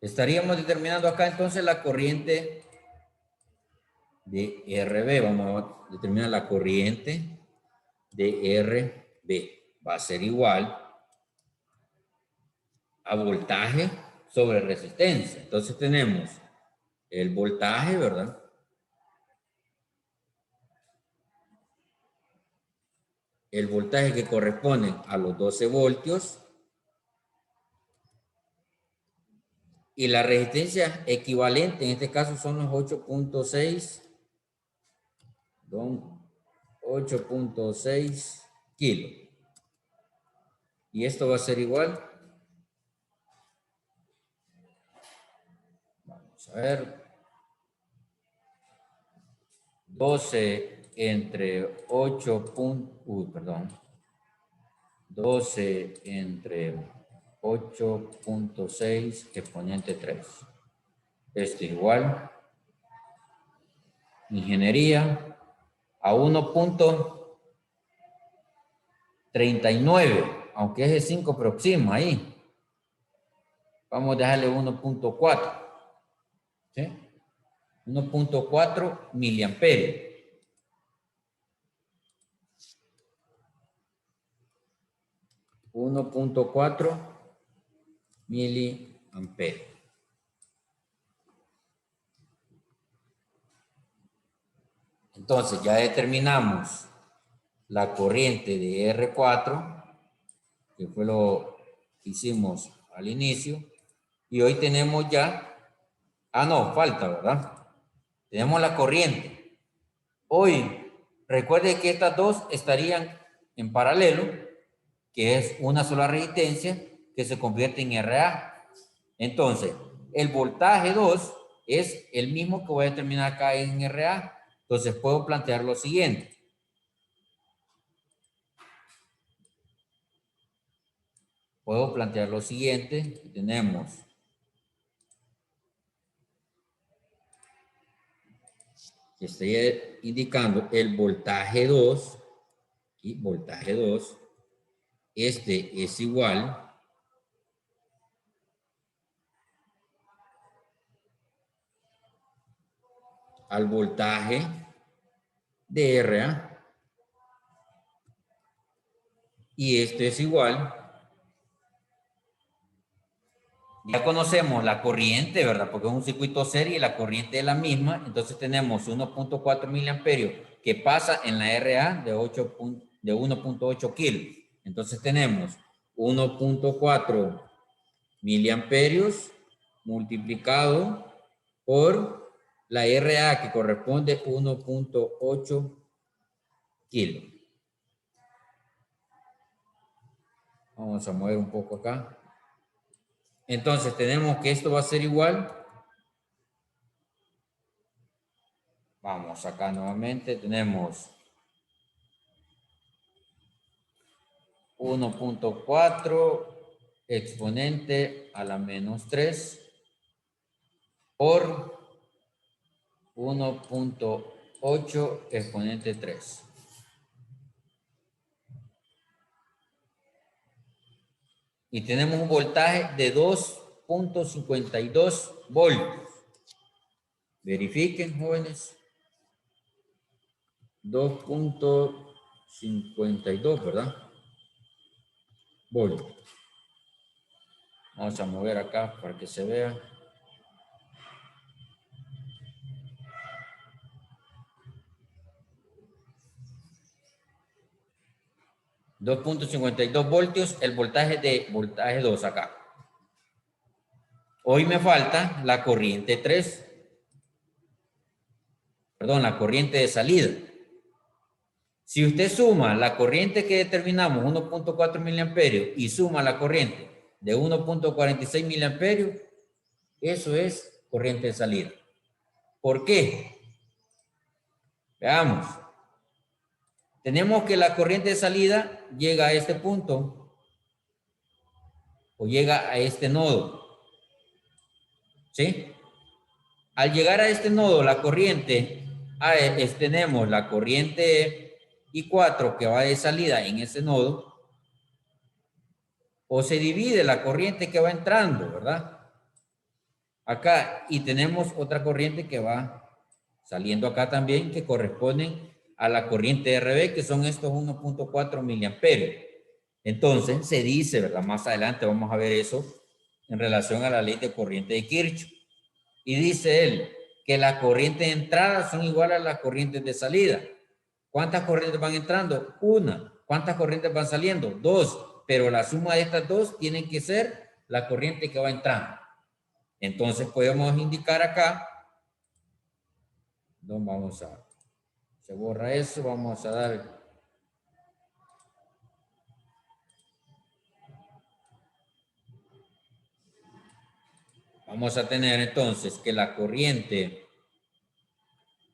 Estaríamos determinando acá entonces la corriente de RB. Vamos a determinar la corriente de RB. Va a ser igual a voltaje sobre resistencia. Entonces tenemos el voltaje, ¿verdad? El voltaje que corresponde a los 12 voltios y la resistencia equivalente, en este caso son los 8.6 kilos. Y esto va a ser igual. Vamos a ver. 12 entre 12 entre 8.6 exponente 3. Esto igual. Ingeniería a 1.39, aunque es de 5 próxima ahí. Vamos a dejarle 1.4. ¿Sí? 1.4 miliamperios. 1.4 miliamperios. Entonces ya determinamos la corriente de R4, que fue lo que hicimos al inicio, y hoy tenemos ya, no, falta, ¿verdad? Tenemos la corriente. Hoy, recuerde que estas dos estarían en paralelo, que es una sola resistencia que se convierte en RA. Entonces, el voltaje 2 es el mismo que voy a determinar acá en RA. Entonces, puedo plantear lo siguiente. Tenemos que estoy indicando el voltaje 2 y voltaje 2. Este es igual al voltaje de RA. Y esto es igual. Ya conocemos la corriente, ¿verdad? Porque es un circuito serie y la corriente es la misma. Entonces tenemos 1.4 miliamperios que pasa en la RA de 1.8 kilos. Entonces tenemos 1.4 miliamperios multiplicado por la RA que corresponde 1.8 kilos. Vamos a mover un poco acá. Entonces tenemos que esto va a ser igual Vamos acá nuevamente. Tenemos 1.4 exponente a la menos 3 por 1.8 exponente 3. Y tenemos un voltaje de 2.52 voltios. Verifiquen, jóvenes. 2.52, ¿verdad? Voltios. Vamos a mover acá para que se vea. .52 voltios, el voltaje de voltaje 2 acá. Hoy me falta la corriente 3. Perdón, la corriente de salida. Si usted suma la corriente que determinamos, 1.4 miliamperios, y suma la corriente de 1.46 miliamperios, eso es corriente de salida. ¿Por qué? Veamos. Tenemos que la corriente de salida llega a este punto o llega a este nodo. ¿Sí? Al llegar a este nodo, la corriente, tenemos la corriente I4 que va de salida en ese nodo, o se divide la corriente que va entrando, ¿verdad? Acá, y tenemos otra corriente que va saliendo acá también, que corresponden a la corriente RB, que son estos 1.4 miliamperios. Entonces, se dice, ¿verdad? Más adelante vamos a ver eso en relación a la ley de corriente de Kirchhoff. Y dice él que las corrientes de entrada son iguales a las corrientes de salida. ¿Cuántas corrientes van entrando? Una. ¿Cuántas corrientes van saliendo? Dos. Pero la suma de estas dos tienen que ser la corriente que va entrando. Entonces podemos indicar acá. No, vamos a... Se borra eso. Vamos a dar... Vamos a tener entonces que la corriente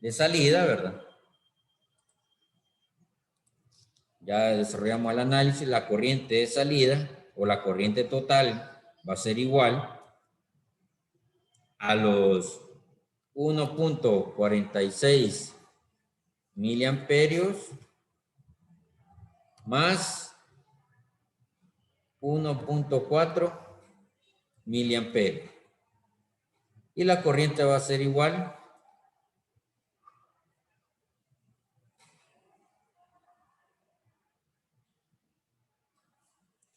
de salida, ¿verdad? Ya desarrollamos el análisis, la corriente de salida o la corriente total va a ser igual a los 1.46 miliamperios más 1.4 miliamperios. Y la corriente va a ser igual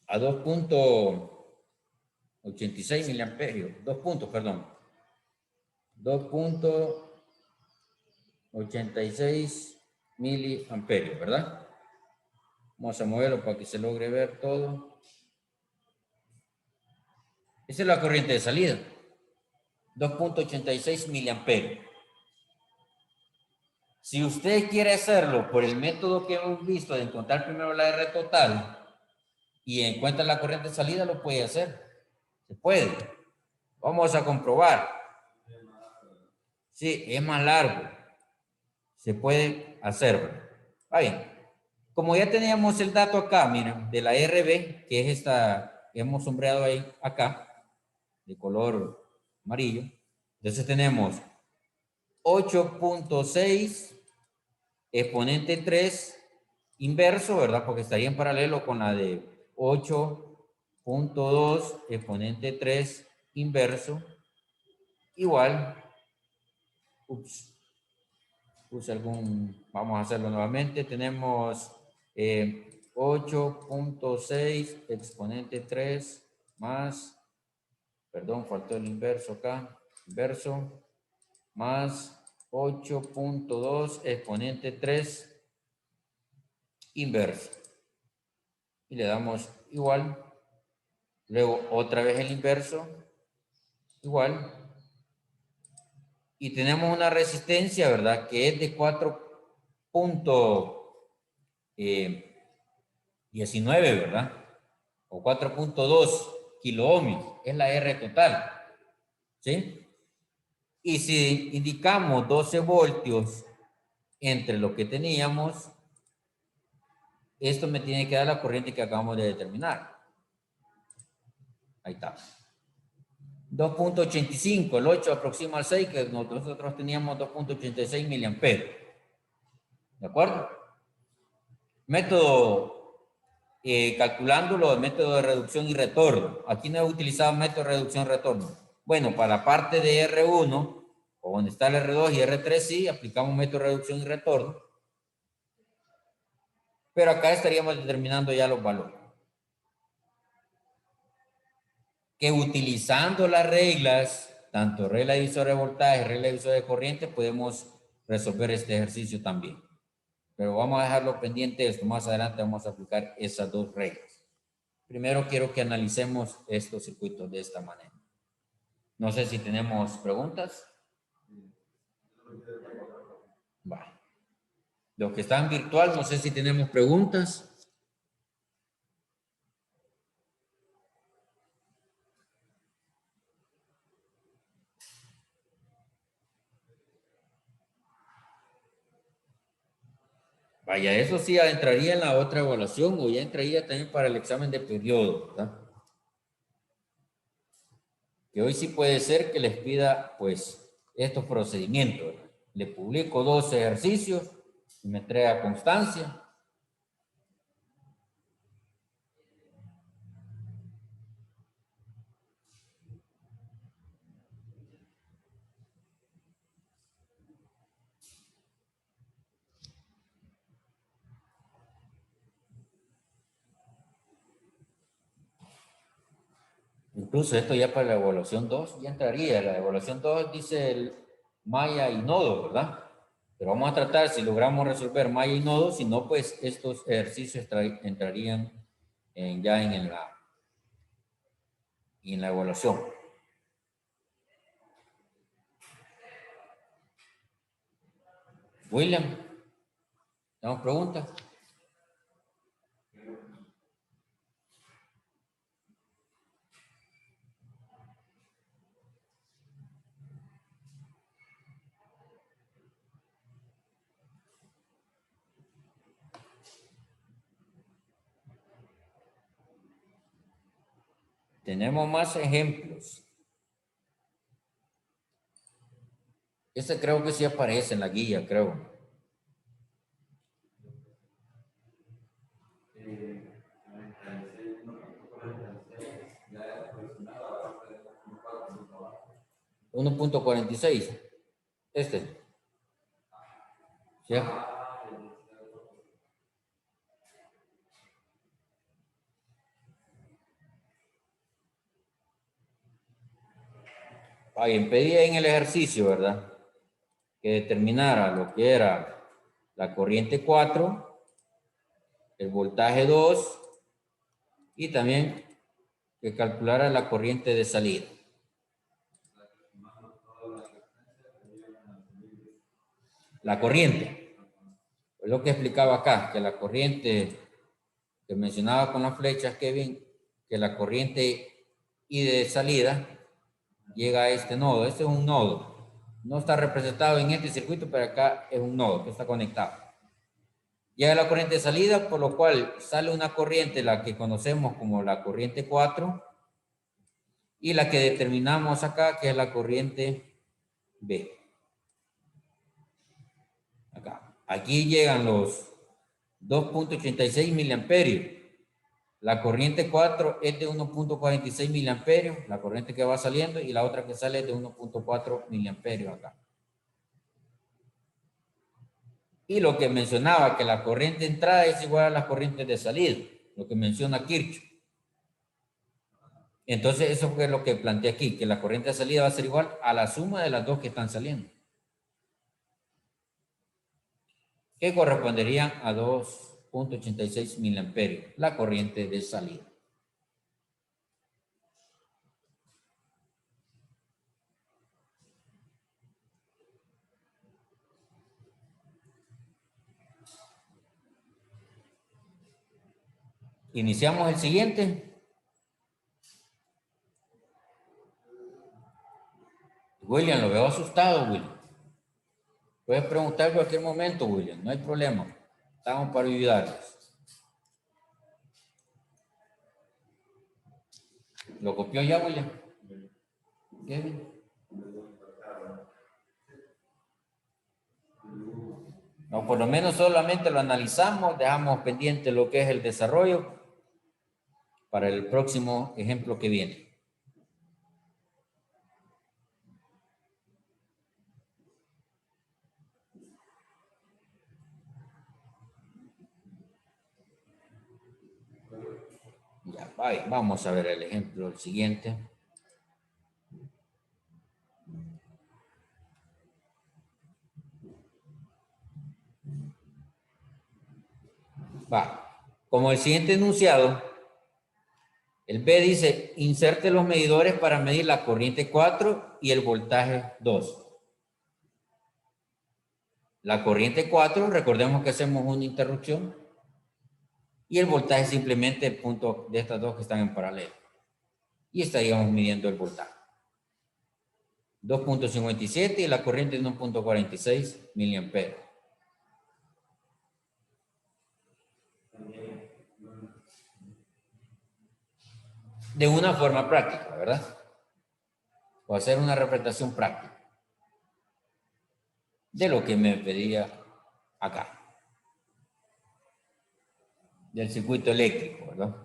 a 2.86 miliamperios. 2 puntos, perdón. 2.86 miliamperios, ¿verdad? Vamos a moverlo para que se logre ver todo. Esa es la corriente de salida. 2.86 miliamperios. Si usted quiere hacerlo por el método que hemos visto de encontrar primero la R total y encuentra la corriente de salida, lo puede hacer. Se puede. Vamos a comprobar. Sí, es más largo. Se puede hacer. Va bien. Como ya teníamos el dato acá, miren, de la RB, que es esta que hemos sombreado ahí acá, de color amarillo. Entonces tenemos 8.6 exponente 3 inverso, ¿verdad? Porque estaría en paralelo con la de 8.2 exponente 3 inverso igual, vamos a hacerlo nuevamente, tenemos 8.6 exponente 3 más, perdón, faltó el inverso acá, inverso, más 8.2 exponente 3 inverso. Y le damos igual. Luego otra vez el inverso, igual. Y tenemos una resistencia, ¿verdad? Que es de 4.19, ¿verdad? O 4.2 kilo ohmios. Es la R total. ¿Sí? Y si indicamos 12 voltios entre lo que teníamos, esto me tiene que dar la corriente que acabamos de determinar. Ahí está. 2.85, el 8 aproxima al 6, que nosotros teníamos 2.86 miliamperios. ¿De acuerdo? Método, calculándolo, el método de reducción y retorno. Aquí no he utilizado método de reducción y retorno. Bueno, para la parte de R1, o donde está el R2 y R3, sí, aplicamos método de reducción y retorno. Pero acá estaríamos determinando ya los valores. Que utilizando las reglas, tanto regla divisora de voltaje, regla divisora de corriente, podemos resolver este ejercicio también. Pero vamos a dejarlo pendiente de esto. Más adelante vamos a aplicar esas dos reglas. Primero quiero que analicemos estos circuitos de esta manera. No sé si tenemos preguntas. Vale. Los que están virtual, no sé si tenemos preguntas. Vaya, eso sí ya entraría en la otra evaluación o ya entraría también para el examen de periodo, ¿verdad? Que hoy sí puede ser que les pida, pues, estos procedimientos, ¿verdad? Le publico 2 ejercicios y me entrega constancia. Incluso esto ya para la evaluación 2 ya entraría. La evaluación 2 dice el malla y nodo, ¿verdad? Pero vamos a tratar si logramos resolver malla y nodo, si no, pues estos ejercicios entrarían ya en la evaluación. William, ¿tenemos preguntas? Tenemos más ejemplos. Este creo que sí aparece en la guía, creo. $1.46. Este. ¿Sí? Ahí pedía en el ejercicio, ¿verdad? Que determinara lo que era la corriente 4, el voltaje 2 y también que calculara la corriente de salida. La corriente. Es lo que explicaba acá, que la corriente que mencionaba con las flechas, Kevin, que la corriente I de salida llega a este nodo. Este es un nodo. No está representado en este circuito, pero acá es un nodo que está conectado. Llega la corriente de salida, por lo cual sale una corriente, la que conocemos como la corriente 4, y la que determinamos acá, que es la corriente B. Acá. Aquí llegan los 2.86 miliamperios. La corriente 4 es de 1.46 miliamperios, la corriente que va saliendo, y la otra que sale es de 1.4 miliamperios acá. Y lo que mencionaba, que la corriente de entrada es igual a las corrientes de salida, lo que menciona Kirchhoff. Entonces, eso es lo que planteé aquí, que la corriente de salida va a ser igual a la suma de las dos que están saliendo, que corresponderían a 2.86 miliamperios, la corriente de salida. Iniciamos el siguiente. William, lo veo asustado, William. Puedes preguntar en cualquier momento, William, no hay problema. Estamos para ayudarles. ¿Lo copió ya, William? Kevin. No, por lo menos solamente lo analizamos, dejamos pendiente lo que es el desarrollo para el próximo ejemplo que viene. Ya, vamos a ver el ejemplo, el siguiente. Va, como el siguiente enunciado, el B dice, inserte los medidores para medir la corriente 4 y el voltaje 2. La corriente 4, recordemos que hacemos una interrupción, y el voltaje simplemente el punto de estas dos que están en paralelo. Y estaríamos midiendo el voltaje. 2.57 y la corriente es 1.46 miliamperes. De una forma práctica, ¿verdad? O hacer una representación práctica de lo que me pedía acá. Del circuito eléctrico, ¿verdad?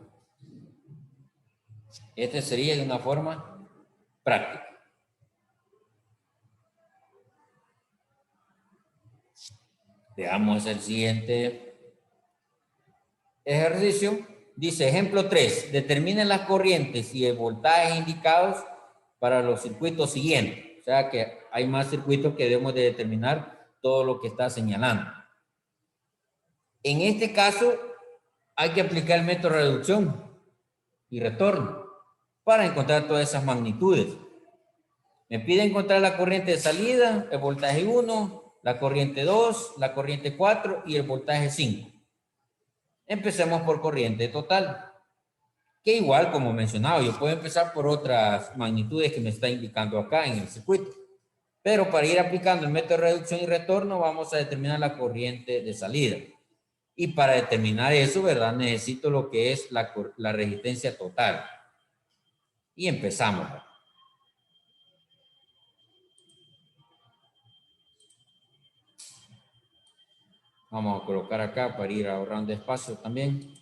Este sería de una forma práctica. Veamos el siguiente ejercicio. Dice, ejemplo 3, determinen las corrientes y el voltaje indicados para los circuitos siguientes. O sea que hay más circuitos que debemos de determinar todo lo que está señalando. En este caso, hay que aplicar el método de reducción y retorno para encontrar todas esas magnitudes. Me pide encontrar la corriente de salida, el voltaje 1, la corriente 2, la corriente 4 y el voltaje 5. Empecemos por corriente total, que igual, como mencionaba, yo puedo empezar por otras magnitudes que me está indicando acá en el circuito. Pero para ir aplicando el método de reducción y retorno, vamos a determinar la corriente de salida. Y para determinar eso, ¿verdad? Necesito lo que es la resistencia total. Y empezamos. Vamos a colocar acá para ir ahorrando espacio también.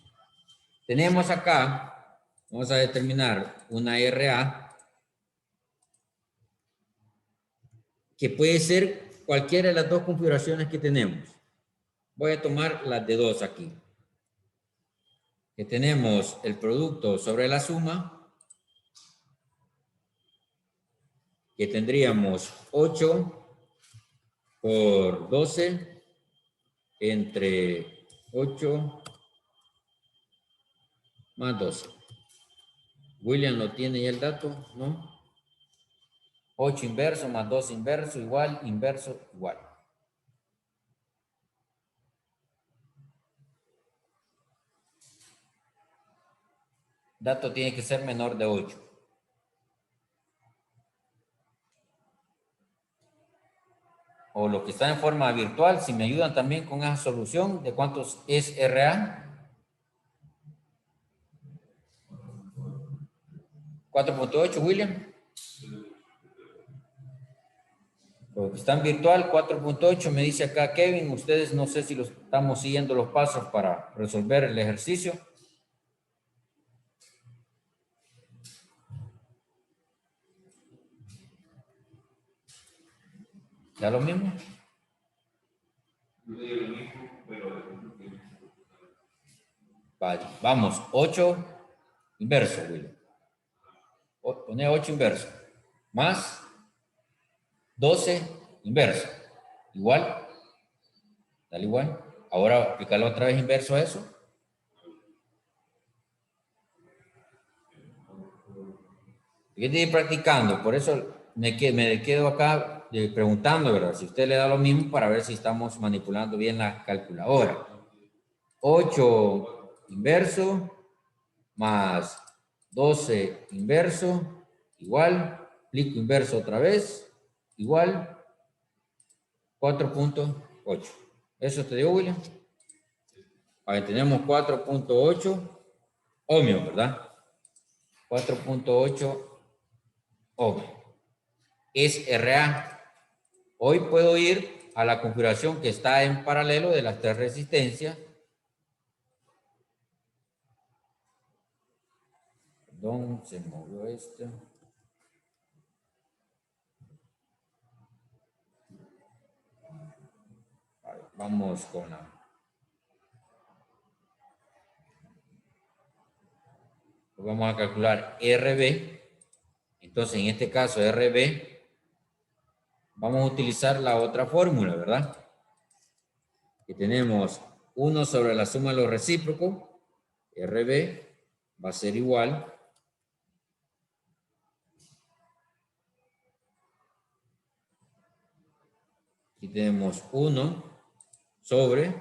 Tenemos acá, vamos a determinar una RA que puede ser cualquiera de las dos configuraciones que tenemos. Voy a tomar las de 2 aquí. Que tenemos el producto sobre la suma, que tendríamos 8 por 12 entre 8 más 12. William no tiene ya el dato, ¿no? 8 inverso más 2 inverso igual, inverso igual. Dato tiene que ser menor de 8. O lo que está en forma virtual, si me ayudan también con esa solución de cuántos es RA. 4.8, William. Lo que está en virtual, 4.8, me dice acá Kevin. Ustedes no sé si los estamos siguiendo los pasos para resolver el ejercicio. ¿Da lo mismo? Vale, vamos, 8 inverso, William. Pone 8 inverso. Más 12 inverso. Igual. Dale igual. Ahora aplicarlo otra vez inverso a eso. Yo estoy practicando, por eso me quedo acá preguntando, ¿verdad? Si usted le da lo mismo para ver si estamos manipulando bien la calculadora. 8 inverso más 12 inverso igual, aplico inverso otra vez igual 4.8. ¿Eso te dio, William? Ahí tenemos 4.8 ohmios, ¿verdad? 4.8 ohmios. Es RA. Hoy puedo ir a la configuración que está en paralelo de las tres resistencias. Perdón, se movió esto. Vamos con la... Vamos a calcular RB. Entonces, en este caso, RB, vamos a utilizar la otra fórmula, ¿verdad? Que tenemos 1 sobre la suma de los recíprocos. RB va a ser igual aquí tenemos 1 sobre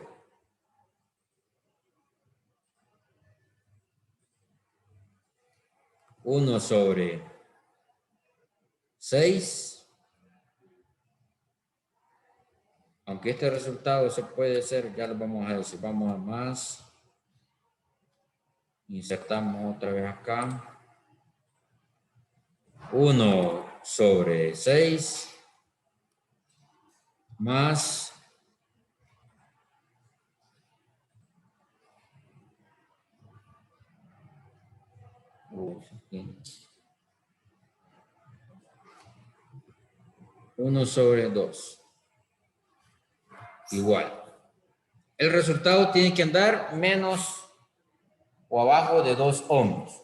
1 sobre 6. Aunque este resultado se puede hacer, ya lo vamos a decir. Vamos a más. Insertamos otra vez acá. 1 sobre 6 más 1 sobre 2. Igual. El resultado tiene que andar menos o abajo de 2 ohms.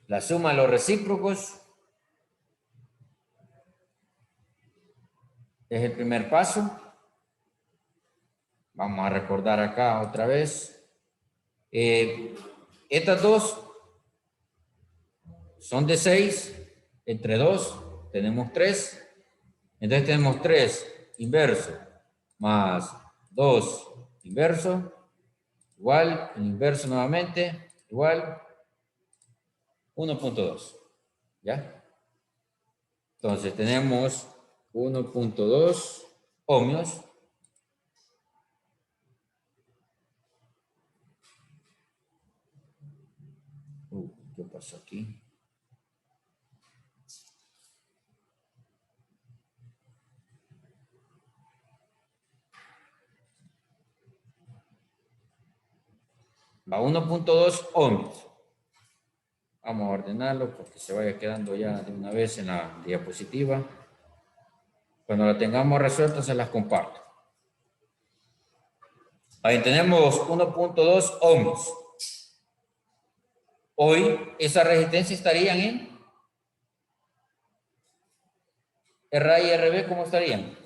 La suma de los recíprocos es el primer paso. Vamos a recordar acá otra vez. Estas dos son de 6. Entre 2 tenemos 3. Entonces tenemos 3 inverso más 2 inverso. Igual, el inverso nuevamente. Igual 1.2. ¿Ya? Entonces tenemos 1.2 ohmios. ¿Qué pasó aquí? Va 1.2 ohmios. Vamos a ordenarlo porque se vaya quedando ya de una vez en la diapositiva. Cuando la tengamos resuelta se las comparto. Ahí tenemos 1.2 ohmios. Hoy esa resistencia estarían en RA y RB, ¿cómo estarían?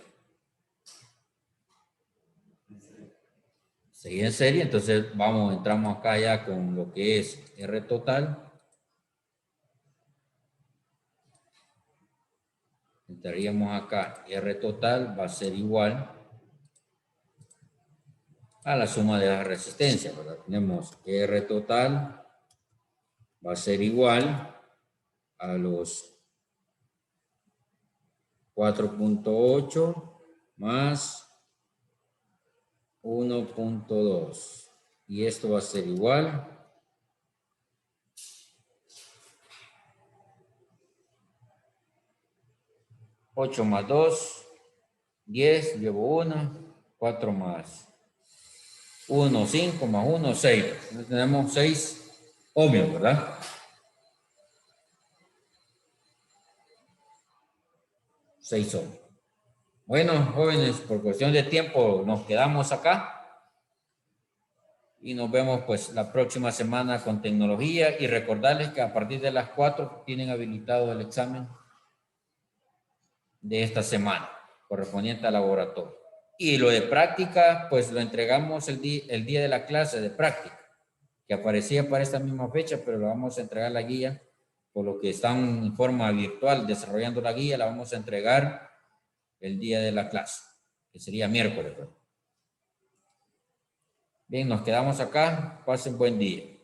Seguir en serie, entonces entramos acá ya con lo que es R total. Entraríamos acá, R total va a ser igual a la suma de las resistencias, ¿verdad? Tenemos R total va a ser igual a los 4.8 más 1.2. Y esto va a ser igual a 8 más 2, 10, llevo 1, 4 más 1, 5 más 1, 6. Entonces tenemos 6 ohmios, ¿verdad? 6 ohmios. Bueno, jóvenes, por cuestión de tiempo nos quedamos acá. Y nos vemos pues la próxima semana con tecnología. Y recordarles que a partir de las 4 tienen habilitado el examen de esta semana, correspondiente al laboratorio. Y lo de práctica, pues lo entregamos el día de la clase de práctica, que aparecía para esta misma fecha, pero lo vamos a entregar la guía, por lo que están en forma virtual desarrollando la guía, la vamos a entregar el día de la clase, que sería miércoles, ¿verdad? Bien, nos quedamos acá. Pasen buen día.